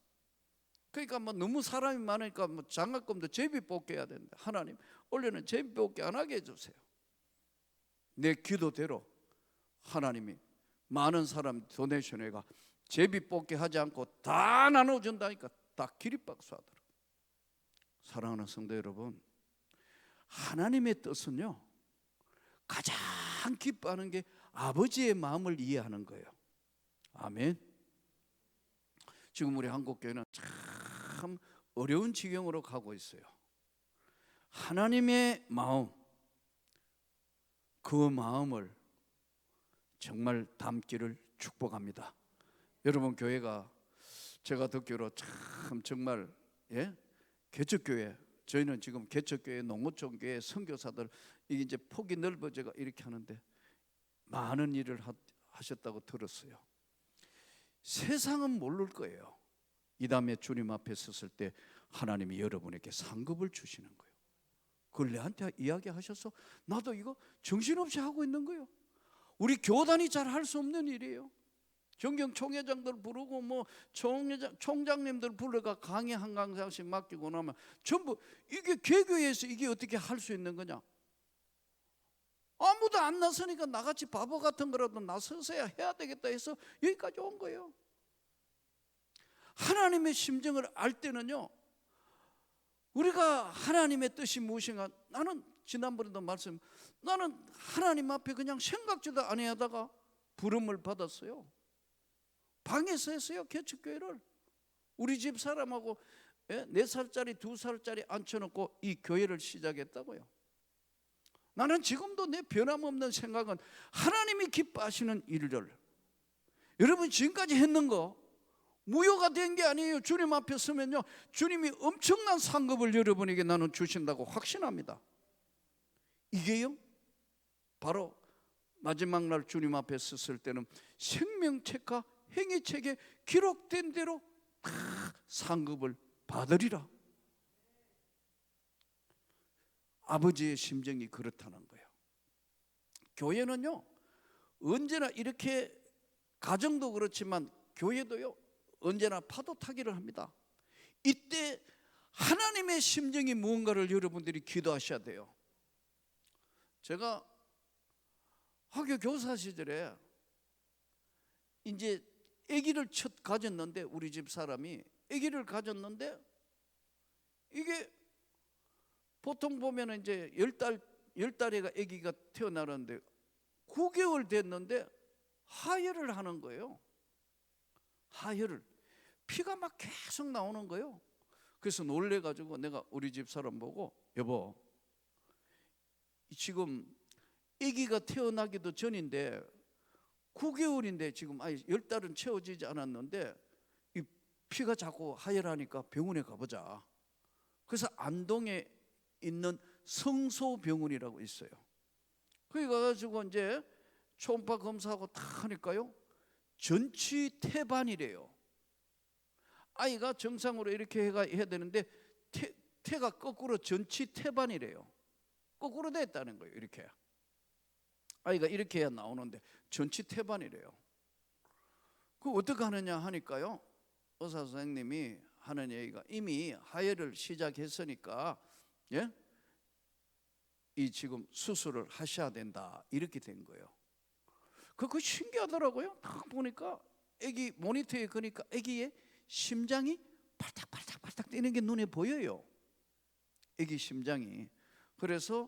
그러니까 뭐 너무 사람이 많으니까 뭐 장학금도 제비 뽑게 해야 된다. 하나님 올해는 제비 뽑게 안 하게 해주세요. 내 기도대로 하나님이 많은 사람 도네이션회가 제비 뽑게 하지 않고 다 나눠준다니까 다 기립박수 하더라. 사랑하는 성도 여러분, 하나님의 뜻은요 가장 기뻐하는 게 아버지의 마음을 이해하는 거예요. 아멘. 지금 우리 한국교회는 참 어려운 지경으로 가고 있어요. 하나님의 마음, 그 마음을 정말 담기를 축복합니다. 여러분, 교회가 제가 듣기로 참 정말 개척교회, 저희는 지금 개척교회, 농어촌교회 선교사들 이게 이제 폭이 넓어져가 이렇게 하는데 많은 일을 하셨다고 들었어요. 세상은 모를 거예요. 이 다음에 주님 앞에 섰을 때 하나님이 여러분에게 상급을 주시는 거예요. 그걸 내한테 이야기하셔서 나도 이거 정신없이 하고 있는 거예요. 우리 교단이 잘 할 수 없는 일이에요. 정경 총회장들 부르고 뭐 총장님들 불러가 강의 한 강사씩 맡기고 나면 전부 이게 개교에서 이게 어떻게 할 수 있는 거냐? 아무도 안 나서니까 나같이 바보 같은 거라도 나서서야 해야 되겠다 해서 여기까지 온 거예요. 하나님의 심정을 알 때는요, 우리가 하나님의 뜻이 무엇인가, 나는 지난번에도 나는 하나님 앞에 그냥 생각지도 안 하다가 부름을 받았어요. 방에서 했어요. 개척교회를 우리 집 사람하고 4살짜리 2살짜리 앉혀놓고 이 교회를 시작했다고요. 나는 지금도 내 변함없는 생각은 하나님이 기뻐하시는 일을 여러분 지금까지 했는 거 무효가 된 게 아니에요. 주님 앞에 서면요 주님이 엄청난 상급을 여러분에게 나는 주신다고 확신합니다. 이게요 바로 마지막 날 주님 앞에 섰을 때는 생명책과 행위책에 기록된 대로 다 상급을 받으리라. 아버지의 심정이 그렇다는 거예요. 교회는요 언제나 이렇게, 가정도 그렇지만 교회도요 언제나 파도 타기를 합니다. 이때 하나님의 심정이 무언가를 여러분들이 기도하셔야 돼요. 제가 학교 교사 시절에 이제 아기를 첫 가졌는데, 우리 집 사람이 아기를 가졌는데, 이게 보통 보면 이제 10달에가 아기가 태어나는데 9개월 됐는데 하혈을 하는 거예요. 하혈을, 피가 막 계속 나오는 거예요. 그래서 놀래가지고 내가 우리 집 사람 보고, 여보 지금 아기가 태어나기도 전인데 9개월인데 지금 아예 10달은 채워지지 않았는데 이 피가 자꾸 하혈하니까 병원에 가보자. 그래서 안동에 있는 성소병원이라고 있어요. 거기 가가지고 이제 초음파 검사하고 다 하니까요 전치태반이래요. 아이가 정상으로 이렇게 해야 되는데 태가 거꾸로 전치태반이래요. 거꾸로 됐다는 거예요. 이렇게 아이가 이렇게 해야 나오는데 전치태반이래요. 그 어떻게 하느냐 하니까요 의사 선생님이 하는 얘기가, 이미 하혈을 시작했으니까 이 지금 수술을 하셔야 된다 이렇게 된 거예요. 그거 신기하더라고요. 딱 보니까 아기 모니터에 그러니까 아기의 심장이 팔딱팔딱팔딱 뛰는 게 눈에 보여요. 아기 심장이. 그래서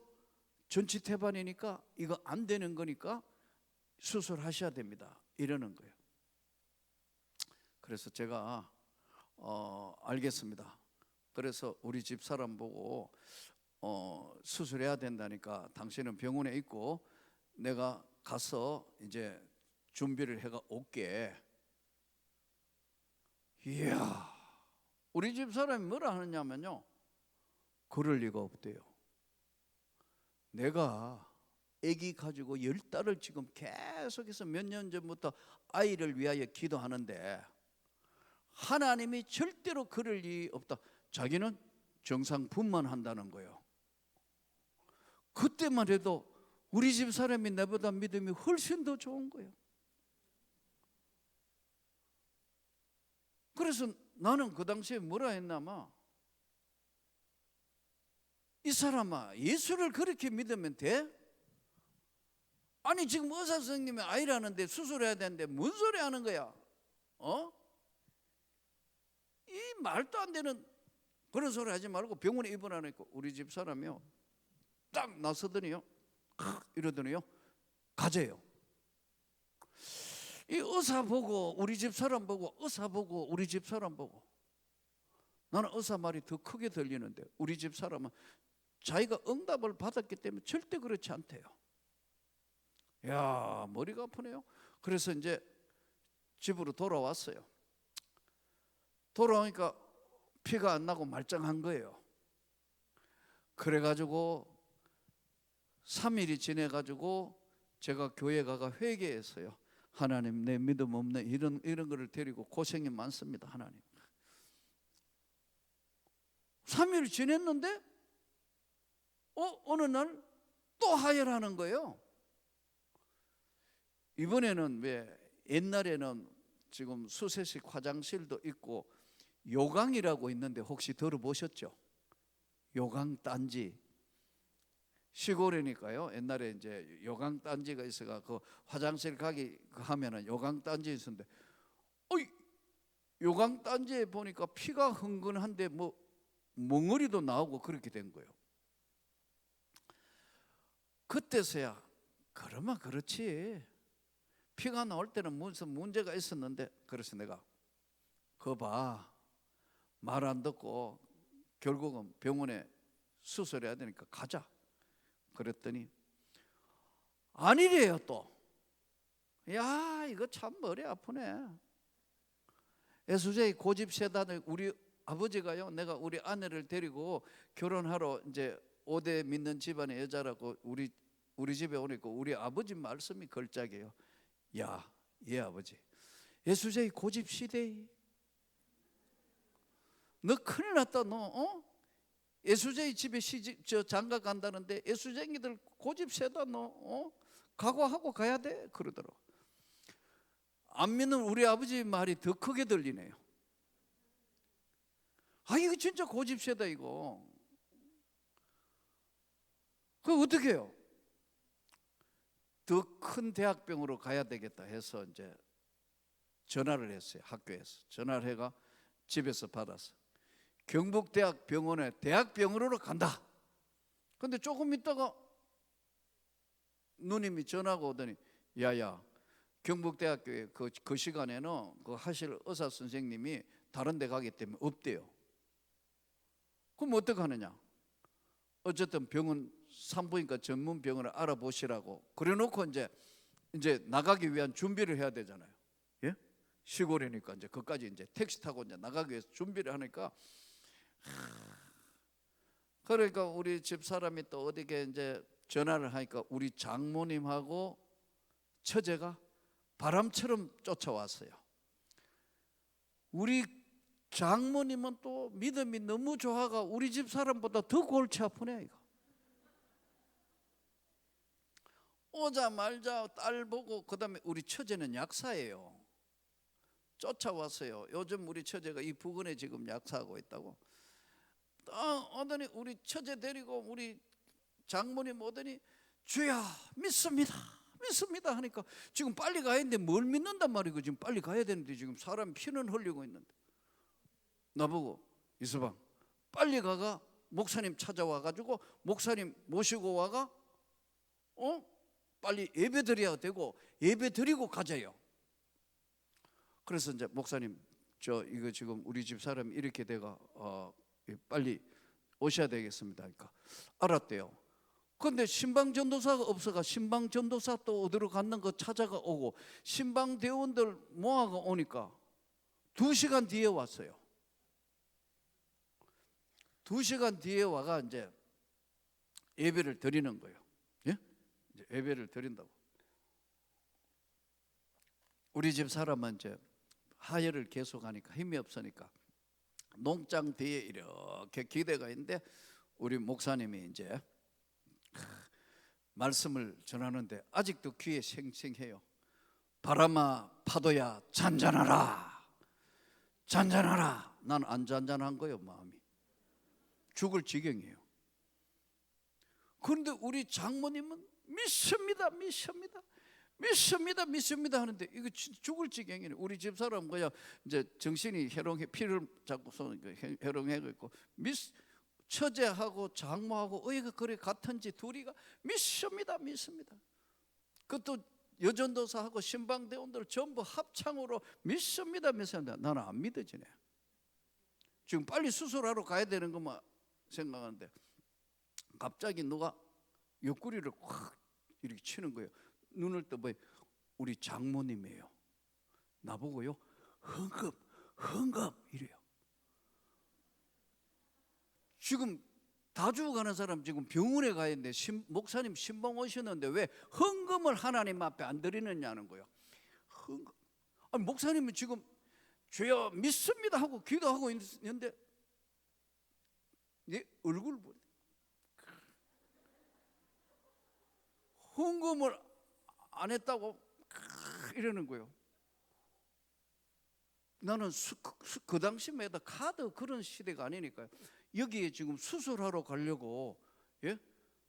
전치태반이니까 이거 안 되는 거니까 수술하셔야 됩니다 이러는 거예요. 그래서 제가 알겠습니다. 그래서 우리 집 사람 보고 수술해야 된다니까 당신은 병원에 있고 내가 가서 이제 준비를 해가 올게. 이야, 우리 집 사람이 뭐라 하느냐면요, 그럴 리가 없대요. 내가 아기 가지고 10달을 지금 계속해서 몇 년 전부터 아이를 위하여 기도하는데 하나님이 절대로 그럴 일이 없다. 자기는 정상 분만한다는 거예요. 그때만 해도 우리 집 사람이 내보다 믿음이 훨씬 더 좋은 거예요. 그래서 나는 그 당시에 뭐라 했나마, 이 사람아 예수를 그렇게 믿으면 돼? 아니 지금 의사 선생님이 아이라는데 수술해야 되는데 뭔 소리 하는 거야? 이 말도 안 되는 그런 소리 하지 말고 병원에 입원하니까 우리 집 사람이요 딱 나서더니요 이러더니요 가재요. 이 의사 보고 우리 집 사람 보고 의사 보고 우리 집 사람 보고, 나는 의사 말이 더 크게 들리는데 우리 집 사람은 자기가 응답을 받았기 때문에 절대 그렇지 않대요. 야, 머리가 아프네요. 그래서 이제 집으로 돌아왔어요. 돌아오니까 피가 안 나고 말짱한 거예요. 그래가지고 3일이 지내가지고 제가 교회 가가 회개했어요. 하나님, 내 믿음 없는 이런 거를 데리고 고생이 많습니다. 하나님. 3일 지냈는데 어느 날 또 하혈하는 거예요. 이번에는 왜 옛날에는 지금 수세식 화장실도 있고 요강이라고 있는데 혹시 들어보셨죠? 요강 단지. 시골이니까요. 옛날에 이제 요강 단지가 있어가 그 화장실 가기 하면은 요강 단지 있었는데, 요강 단지에 보니까 피가 흥건한데 뭐 멍어리도 나오고 그렇게 된 거예요. 그때서야 그러면 그렇지. 피가 나올 때는 무슨 문제가 있었는데, 그래서 내가 봐 말 안 듣고 결국은 병원에 수술해야 되니까 가자. 그랬더니 아니래요. 또 야, 이거 참 머리 아프네. 예수제의 고집 세다는 우리 아버지가요, 내가 우리 아내를 데리고 결혼하러 이제 5대 믿는 집안의 여자라고 우리 집에 오니까 우리 아버지 말씀이 걸작이에요. 야, 예 아버지, 예수제의 고집 시대. 너 큰일 났다. 너 예수제의 집에 장가 간다는데 예수쟁이들 고집 세다. 너 각오하고 가야 돼. 그러더라고. 안 믿는 우리 아버지 말이 더 크게 들리네요. 아, 이거 진짜 고집 세다 이거. 그 어떻게 해요? 더 큰 대학병으로 가야 되겠다 해서 이제 전화를 했어요. 학교에서 전화를 해가 집에서 받았어. 경북대학병원에 대학병원으로 간다. 근데 조금 있다가 누님이 전화가 오더니, 야야, 경북대학교에 그 시간에는 그 하실 의사 선생님이 다른 데 가기 때문에 없대요. 그럼 어떡하느냐? 어쨌든 병원 산부인과 전문 병원을 알아보시라고 그래 놓고 이제 나가기 위한 준비를 해야 되잖아요. 예? 시골이니까 이제 그까지 이제 택시 타고 이제 나가기 위해서 준비를 하니까, 그러니까 우리 집 사람이 또 어디게 이제 전화를 하니까 우리 장모님하고 처제가 바람처럼 쫓아왔어요. 우리 장모님은 또 믿음이 너무 좋아가 우리 집 사람보다 더 골치 아프네 이거. 오자말자 딸 보고, 그다음에 우리 처제는 약사예요. 쫓아왔어요. 요즘 우리 처제가 이 부근에 지금 약사하고 있다고. 오더니 우리 처제 데리고 우리 장모님 오더니, 주야 믿습니다 하니까 지금 빨리 가야 되는데 뭘 믿는단 말이고, 지금 빨리 가야 되는데 지금 사람 피는 흘리고 있는데, 나보고 이서방 빨리 가가 목사님 찾아와가지고 목사님 모시고 와가 빨리 예배 드려야 되고 예배 드리고 가자요. 그래서 이제 목사님 이거 지금 우리 집 사람이 이렇게 돼가 빨리 오셔야 되겠습니다 하니까 알았대요. 근데 신방전도사가 없어가 신방전도사 또 어디로 갔는 거 찾아가 오고 신방대원들 모아가 오니까 2시간 뒤에 왔어요. 2시간 뒤에 와가 이제 예배를 드리는 거예요. 예? 이제 예배를 드린다고. 우리 집 사람은 이제 하혈을 계속하니까 힘이 없으니까 농장 뒤에 이렇게 기대가 있는데 우리 목사님이 이제 말씀을 전하는데 아직도 귀에 생생해요. 바람아 파도야 잔잔하라. 잔잔하라. 난 안 잔잔한 거예요. 마음이 죽을 지경이에요. 그런데 우리 장모님은 믿습니다, 믿습니다, 믿습니다, 믿습니다 하는데 이거 죽을 지경이네. 우리 집사람 그냥 이제 정신이 해롱해, 피를 자꾸 쏘니까 해롱해고 있고, 처제하고 장모하고 어이가 그래 같은지 둘이가 믿습니다, 믿습니다. 그것도 여전도사하고 신방대원들 전부 합창으로 믿습니다, 믿습니다. 나는 안 믿어지네. 지금 빨리 수술하러 가야 되는 것만 생각하는데 갑자기 누가 옆구리를 확 이렇게 치는 거예요. 눈을 떠봐요. 우리 장모님이에요. 나보고요, 흥금 이래요. 지금 다 죽어가는 사람 지금 병원에 가야 되는데 목사님 신방 오셨는데 왜 헌금을 하나님 앞에 안 드리느냐는 거예요. 헌금. 아니, 목사님은 지금 주여 믿습니다 하고 기도하고 있는데 내 얼굴 보래. 헌금을 안 했다고 이러는 거예요. 나는 그 당시에 카드 그런 시대가 아니니까요. 여기에 지금 수술하러 가려고, 예?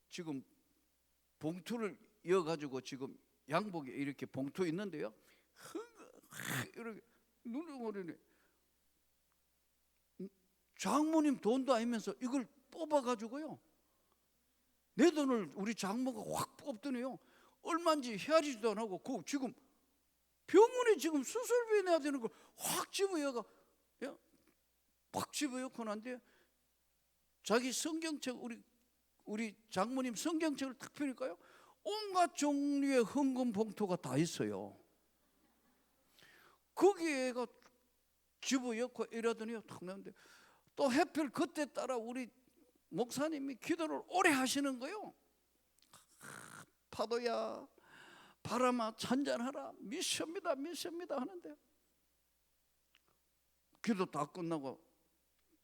지금 봉투를 이어가지고 지금 양복에 이렇게 봉투 있는데요. 이렇게 눈을 모르네. 장모님 돈도 아니면서 이걸 뽑아가지고요. 내 돈을 우리 장모가 확 뽑더니요. 얼마인지 헤아리지도 안 하고 그 지금 병원에 지금 수술비 내야 되는 걸 확 집어여가, 확 집어여고 난데 자기 성경책 우리 장모님 성경책을 딱 펴니까요. 온갖 종류의 헌금 봉투가 다 있어요. 거기에가 집어여고 이러더니요. 탁 나는데 또 해필 그때 따라 우리 목사님이 기도를 오래 하시는 거예요. 파도야 바람아 잔잔하라 믿습니다 믿습니다 하는데 기도 다 끝나고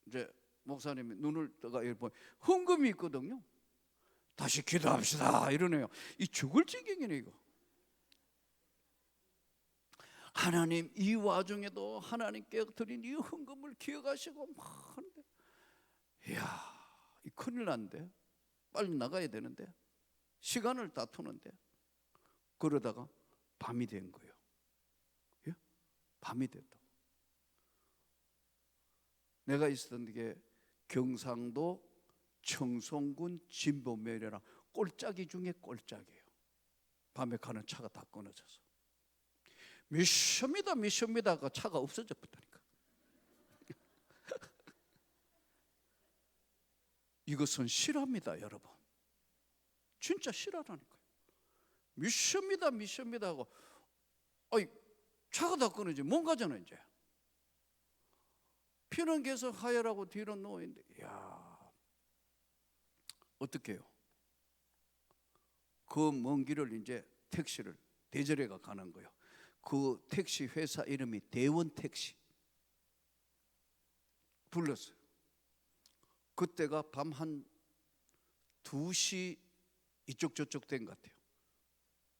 이제 목사님이 눈을 떠가 보니 헌금이 있거든요. 다시 기도합시다 이러네요. 이 죽을 지경이네 이거. 하나님 이 와중에도 하나님께 드린 이 헌금을 기억하시고 막 하는데, 이야 이 큰일 났는데 빨리 나가야 되는데 시간을 다투는데 그러다가 밤이 된 거예요. 예? 밤이 됐다. 내가 있었던 게 경상도 청송군 진보면이라 꼴짜기 중에 꼴짜기예요. 밤에 가는 차가 다 끊어져서 믿습니다 믿습니다가 차가 없어져 버리니까 이것은 실화입니다 여러분. 진짜 실화라니까요. 믿습니다 믿습니다 하고 차가 다 끊어지 뭔가잖아. 이제 피는 계속 하혈하고 뒤로 누워있는데 이야 어떻게 해요? 그 먼 길을 이제 택시를 대절해가 가는 거예요. 그 택시 회사 이름이 대원택시. 불렀어요. 그때가 밤 한 2시 이쪽 저쪽 된 것 같아요.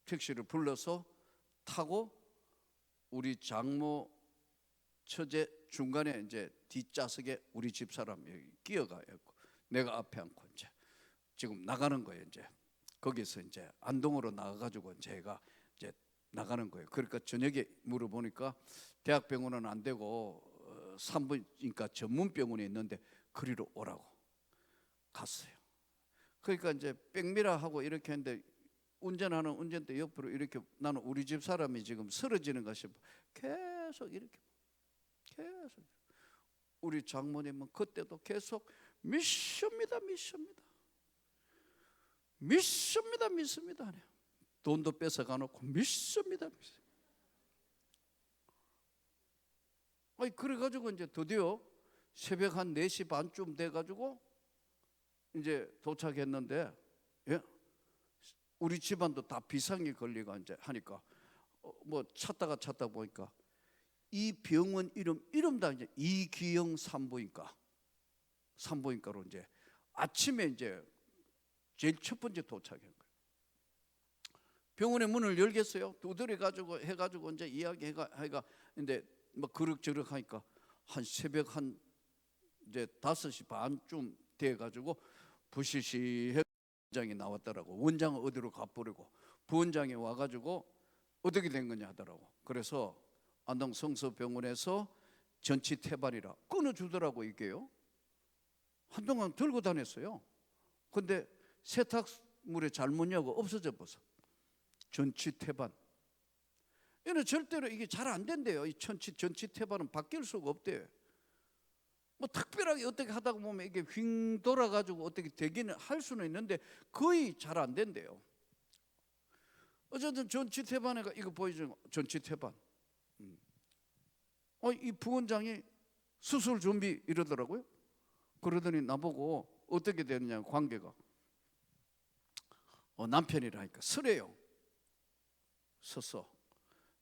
택시를 불러서 타고 우리 장모 처제 중간에 이제 뒷좌석에 우리 집사람 여기 끼어가 있고 내가 앞에 앉고 이제 지금 나가는 거예요. 이제 거기서 이제 안동으로 나가가지고 제가 이제 나가는 거예요. 그러니까 저녁에 물어보니까 대학병원은 안 되고 산부인과 전문병원에 있는데 그리로 오라고 갔어요. 그러니까 이제 백미라 하고 이렇게 했는데 운전하는 운전대 옆으로 이렇게 나는 우리 집 사람이 지금 쓰러지는 것이 계속 이렇게 계속 우리 장모님은 그때도 계속 믿습니다 믿습니다 믿습니다 믿습니다 하네요. 돈도 뺏어가 놓고 믿습니다 믿습니다. 그래가지고 이제 드디어 새벽 한 4시 반쯤 돼가지고 이제 도착했는데, 예? 우리 집안도 다 비상이 걸리고 이제 하니까 뭐 찾다 보니까 이 병원 이름 다 이제 이기영 산부인과로 이제 아침에 이제 제일 첫 번째 도착한 거예요. 병원의 문을 열겠어요. 두드려 가지고 해가지고 이제 이야기해가 이제 뭐 그럭저럭 하니까 한 새벽 한 이제 5시 반쯤 돼 가지고 부시시해 원장이 나왔더라고. 원장은 어디로 가버리고 부원장이 와가지고 어떻게 된 거냐 하더라고. 그래서 안동 성서병원에서 전치태반이라 끊어주더라고. 이게요, 한동안 들고 다녔어요. 근데 세탁물에 잘못 여고 없어져 버서 전치태반. 이는 절대로 이게 잘 안 된대요. 이 전치태반은 바뀔 수가 없대요. 뭐 특별하게 어떻게 하다가 보면 이게 휙 돌아가지고 어떻게 되기는 할 수는 있는데 거의 잘 안 된대요. 어쨌든 전치태반에가 이거 보여주는 거, 전치태반. 이 부원장이 수술 준비 이러더라고요. 그러더니 나보고 어떻게 되느냐 관계가. 남편이라니까 서래요. 서서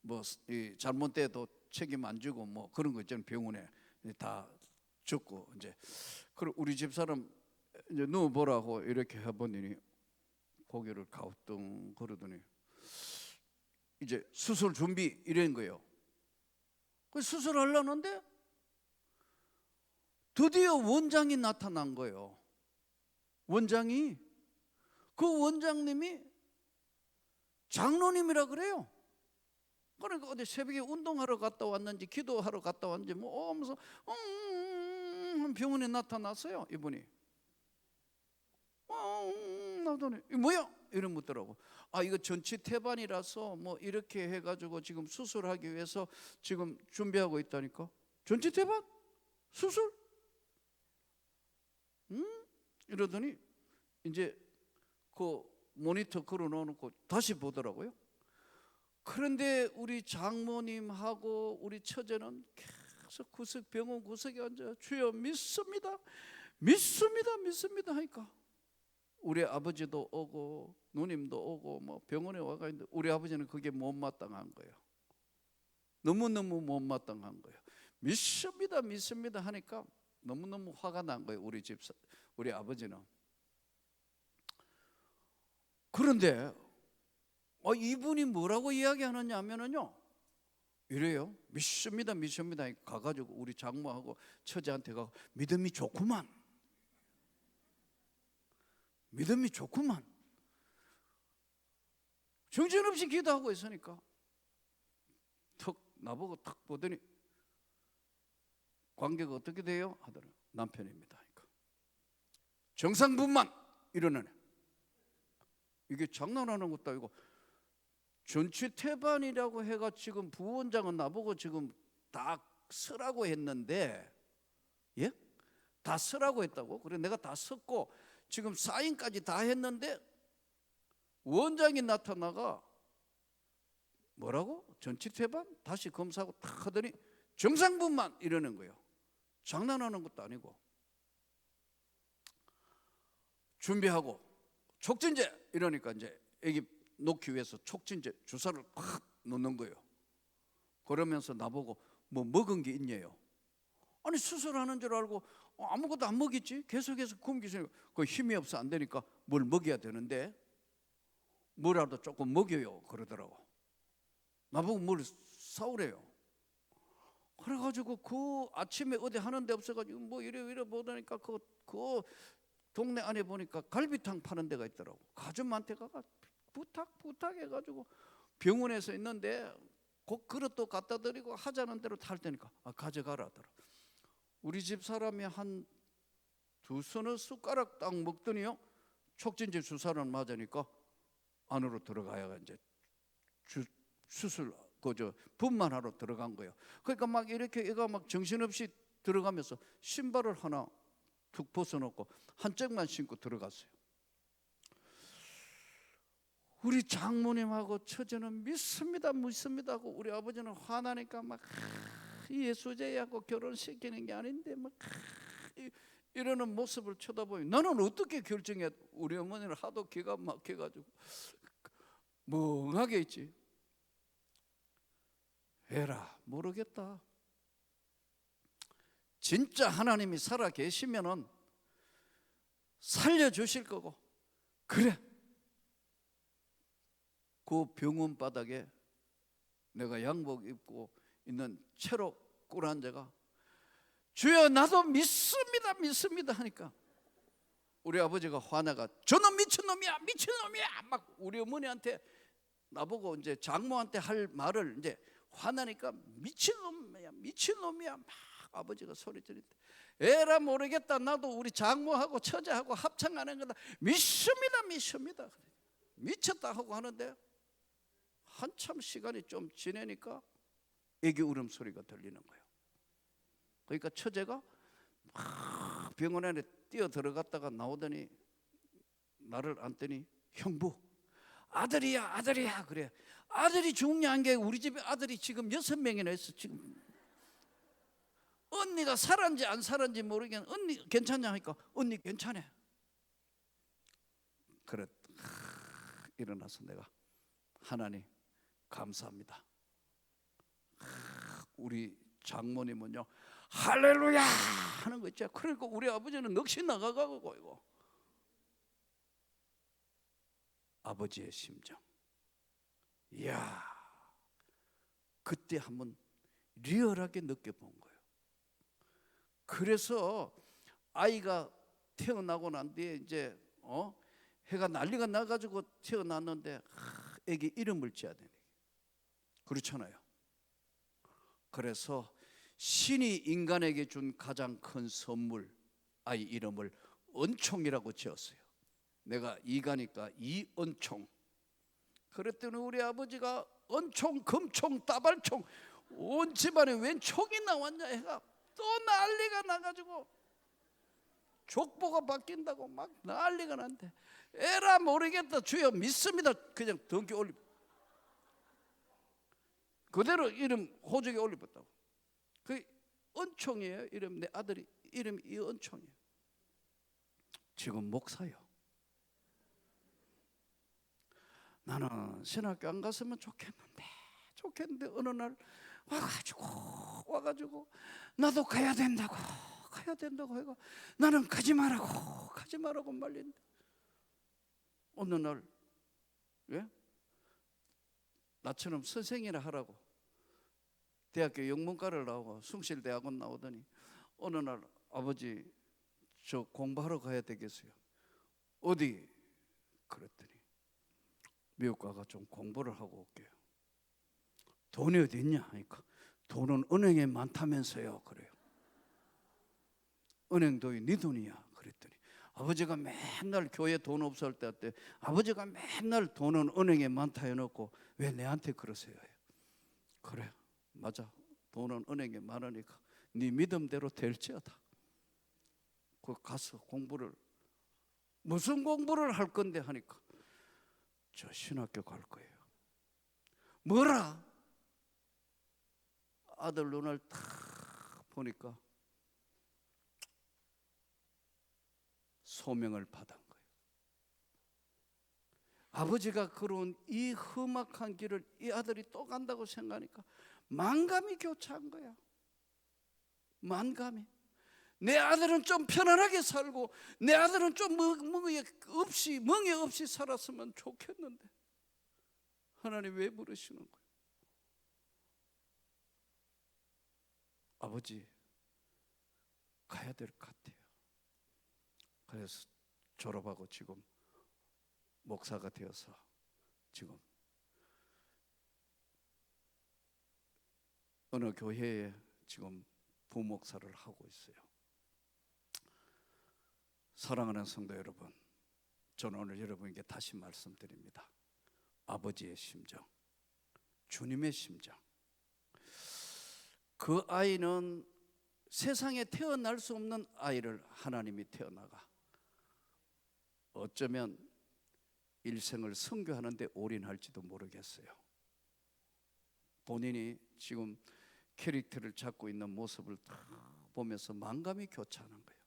뭐 이 잘못돼도 책임 안 지고 뭐 그런 거 있잖아요. 병원에 다 적고 이제 그리고 우리 집사람 이제 누워보라고 이렇게 해보니 고개를 가우뚱 거르더니 이제 수술 준비 이런 거예요. 그 수술하려는데 드디어 원장이 나타난 거예요. 원장이, 그 원장님이 장로님이라 그래요. 그러니까 어디 새벽에 운동하러 갔다 왔는지 기도하러 갔다 왔는지 뭐 하면서 병원에 나타났어요. 이분이 나더니 이 뭐야? 이런 묻더라고. 이거 전치태반이라서 뭐 이렇게 해가지고 지금 수술하기 위해서 지금 준비하고 있다니까. 전치태반? 수술? 이러더니 이제 그 모니터 걸어놓고 다시 보더라고요. 그런데 우리 장모님하고 우리 처제는 계속 병원 구석에 앉아 주여 믿습니다, 믿습니다, 믿습니다 하니까 우리 아버지도 오고 누님도 오고 뭐 병원에 와가 있는데 우리 아버지는 그게 못마땅한 거예요. 너무너무 못마땅한 거예요. 믿습니다, 믿습니다 하니까 너무너무 화가 난 거예요. 우리 아버지는. 그런데 이분이 뭐라고 이야기하느냐 하면은요, 이래요. 믿습니다, 믿습니다 가가지고 우리 장모하고 처제한테 가고 믿음이 좋구만, 믿음이 좋구만. 정신없이 기도하고 있으니까 턱 나보고 탁 보더니 관계가 어떻게 돼요? 하더라고요. 남편입니다 하니까 정상분만 이러는. 이게 장난하는 것도 아니고 전치태반이라고 해가 지금 부원장은 나보고 지금 다 쓰라고 했는데, 예? 다 쓰라고 했다고? 그래 내가 다 썼고 지금 사인까지 다 했는데 원장이 나타나가 뭐라고? 전치태반? 다시 검사하고 탁 하더니 정상분만 이러는 거예요. 장난하는 것도 아니고. 준비하고 촉진제 이러니까 이제 애기 놓기 위해서 촉진제 주사를 확 놓는 거예요. 그러면서 나보고 뭐 먹은 게 있냐요. 아니 수술하는 줄 알고 아무것도 안 먹였지. 계속해서 굶기시니까 그 힘이 없어 안 되니까 뭘 먹여야 되는데 뭐라도 조금 먹여요 그러더라고. 나보고 뭘 사오래요. 그래가지고 그 아침에 어디 하는 데 없어가지고 뭐 이래 보다니까 그 동네 안에 보니까 갈비탕 파는 데가 있더라고. 아줌마한테 가가 부탁해가지고 병원에서 있는데 그 그릇도 갖다 드리고 하자는 대로 탈 테니까 가져가라 하더라고. 우리 집 사람이 한 2서너 숟가락 딱 먹더니요 촉진제 주사를 맞으니까 안으로 들어가야 이제 수술 분만하러 들어간 거예요. 그러니까 막 이렇게 얘가 막 정신없이 들어가면서 신발을 하나 툭 벗어놓고 한짝만 신고 들어갔어요. 우리 장모님하고 처제는 믿습니다, 믿습니다 하고 우리 아버지는 화나니까 막 예수제하고 결혼시키는 게 아닌데 막 이러는 모습을 쳐다보니 나는 어떻게 결정해? 우리 어머니는 하도 기가 막혀가지고 멍하게 있지. 에라 모르겠다. 진짜 하나님이 살아 계시면은 살려주실 거고. 그래 그 병원 바닥에 내가 양복 입고 있는 채로 꿇어 앉아가 주여 나도 믿습니다 믿습니다 하니까 우리 아버지가 화나가 저놈 미친놈이야 미친놈이야 막 우리 어머니한테 나보고 이제 장모한테 할 말을 이제 화나니까 미친놈이야 미친놈이야 막 아버지가 소리 지르대. 에라 모르겠다 나도 우리 장모하고 처자하고 합창하는 거다 믿습니다 믿습니다 미쳤다 하고 하는데 한참 시간이 좀 지내니까 애기 울음소리가 들리는 거예요. 그러니까 처제가 막 병원 안에 뛰어 들어갔다가 나오더니 나를 안더니 형부 아들이야 아들이야 그래. 아들이 중요한 게 우리 집에 아들이 지금 6명이나 있어. 지금 언니가 살았는지 안 살았는지 모르겠는데 언니 괜찮냐 하니까 언니 괜찮아. 그래 일어나서 내가 하나님 감사합니다. 우리 장모님은요 할렐루야 하는 거 있죠. 그러니까 우리 아버지는 넋이 나가가고 이거 아버지의 심정. 이야 그때 한번 리얼하게 느껴본 거예요. 그래서 아이가 태어나고 난 뒤에 이제 해가 난리가 나가지고 태어났는데 애기 이름을 지어야 되네. 그렇잖아요. 그래서 신이 인간에게 준 가장 큰 선물 아이 이름을 은총이라고 지었어요. 내가 이가니까 이은총. 그랬더니 우리 아버지가 은총, 금총, 따발총 온 집안에 웬 총이 나왔냐 해가 또 난리가 나가지고 족보가 바뀐다고 막 난리가 난대. 에라 모르겠다 주여 믿습니다. 그냥 덩기 올리 그대로 이름 호적에 올려봤다고. 그 은총이에요. 이름 내 아들이 이름이 이은총이에요. 지금 목사요. 나는 신학교 안 갔으면 좋겠는데 어느 날 와가지고 나도 가야 된다고 해가 나는 가지 말라고 말린다. 어느 날 예? 나처럼 선생이나 하라고 대학교 영문과를 나오고 숭실대학원 나오더니 어느 날 아버지 저 공부하러 가야 되겠어요. 어디? 그랬더니 미국 가가 좀 공부를 하고 올게요. 돈이 어디 있냐 하니까 돈은 은행에 많다면서요. 그래요. 은행도 네 돈이야. 그랬더니 아버지가 맨날 교회 돈 없을 때 아버지가 맨날 돈은 은행에 많다 해놓고 왜 내한테 그러세요? 그래 맞아 돈은 은행에 많으니까 네 믿음대로 될지어다. 그 가서 공부를 무슨 공부를 할 건데 하니까 저 신학교 갈 거예요. 뭐라? 아들 눈을 탁 보니까 소명을 받은 거예요. 아버지가 걸어온 이 험악한 길을 이 아들이 또 간다고 생각하니까 만감이 교차한 거야. 만감이. 내 아들은 좀 편안하게 살고 내 아들은 좀 멍에 없이 살았으면 좋겠는데 하나님 왜 부르시는 거예요? 아버지 가야 될 것 같아요. 그래서 졸업하고 지금 목사가 되어서 지금 어느 교회에 지금 부목사를 하고 있어요. 사랑하는 성도 여러분, 저는 오늘 여러분에게 다시 말씀드립니다. 아버지의 심정, 주님의 심정. 그 아이는 세상에 태어날 수 없는 아이를 하나님이 태어나가 어쩌면 일생을 선교하는 데 올인할지도 모르겠어요. 본인이 지금 캐릭터를 잡고 있는 모습을 다 보면서 만감이 교차하는 거예요.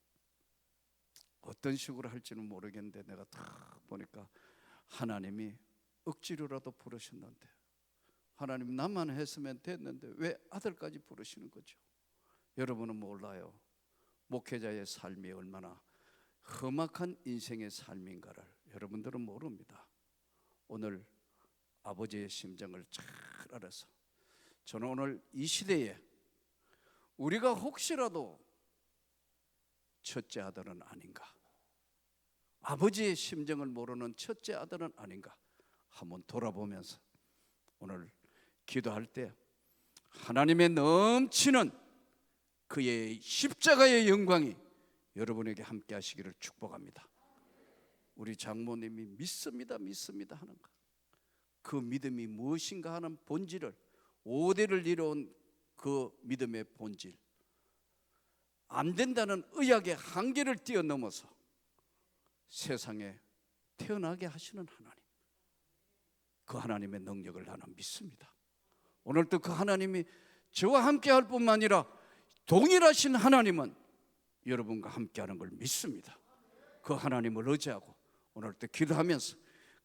어떤 식으로 할지는 모르겠는데 내가 다 보니까 하나님이 억지로라도 부르셨는데 하나님 나만 했으면 됐는데 왜 아들까지 부르시는 거죠? 여러분은 몰라요. 목회자의 삶이 얼마나 험악한 인생의 삶인가를 여러분들은 모릅니다. 오늘 아버지의 심정을 잘 알아서 저는 오늘 이 시대에 우리가 혹시라도 첫째 아들은 아닌가? 아버지의 심정을 모르는 첫째 아들은 아닌가? 한번 돌아보면서 오늘 기도할 때 하나님의 넘치는 그의 십자가의 영광이 여러분에게 함께 하시기를 축복합니다. 우리 장모님이 믿습니다 하는 것, 그 믿음이 무엇인가 하는 본질을, 5대를 이뤄온 그 믿음의 본질, 안 된다는 의학의 한계를 뛰어넘어서 세상에 태어나게 하시는 하나님, 그 하나님의 능력을 나는 믿습니다. 오늘도 그 하나님이 저와 함께 할 뿐만 아니라 동일하신 하나님은 여러분과 함께 하는 걸 믿습니다. 그 하나님을 의지하고 오늘도 기도하면서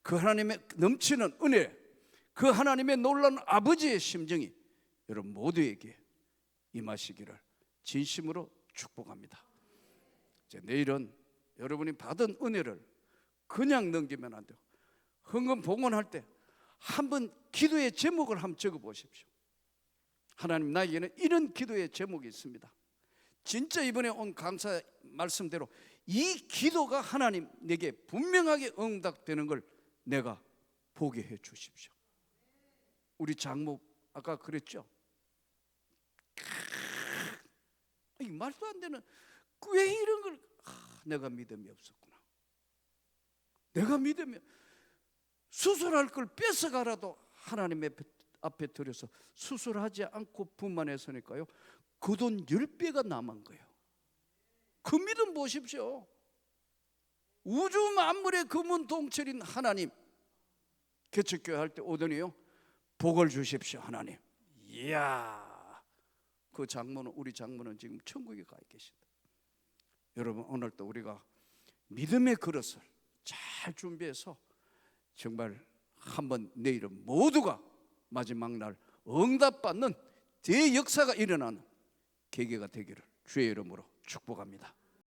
그 하나님의 넘치는 은혜, 그 하나님의 놀라운 아버지의 심정이 여러분 모두에게 임하시기를 진심으로 축복합니다. 이제 내일은 여러분이 받은 은혜를 그냥 넘기면 안 돼요. 헌금 봉헌할 때 한번 기도의 제목을 한번 적어 보십시오. 하나님, 나에게는 이런 기도의 제목이 있습니다. 진짜 이번에 온 강사 말씀대로 이 기도가 하나님 내게 분명하게 응답되는 걸 내가 보게 해 주십시오. 우리 장모 아까 그랬죠? 이 말도 안 되는, 왜 이런 걸, 내가 믿음이 없었구나. 내가 믿음이, 수술할 걸 뺏어가라도 하나님의 앞에 들여서 수술하지 않고 분만했으니까요, 그 돈 10배가 남은 거예요. 그 믿음 보십시오. 우주 만물의 금은 동철인 하나님, 개척교회 할 때 오더니요, 복을 주십시오 하나님. 이야, 그 장모는, 우리 장모는 지금 천국에 가 계신다. 여러분, 오늘도 우리가 믿음의 그릇을 잘 준비해서 정말 한번 내일은 모두가 마지막 날 응답받는 대역사가 일어나는 계기가 되기를 주의 이름으로 축복합니다.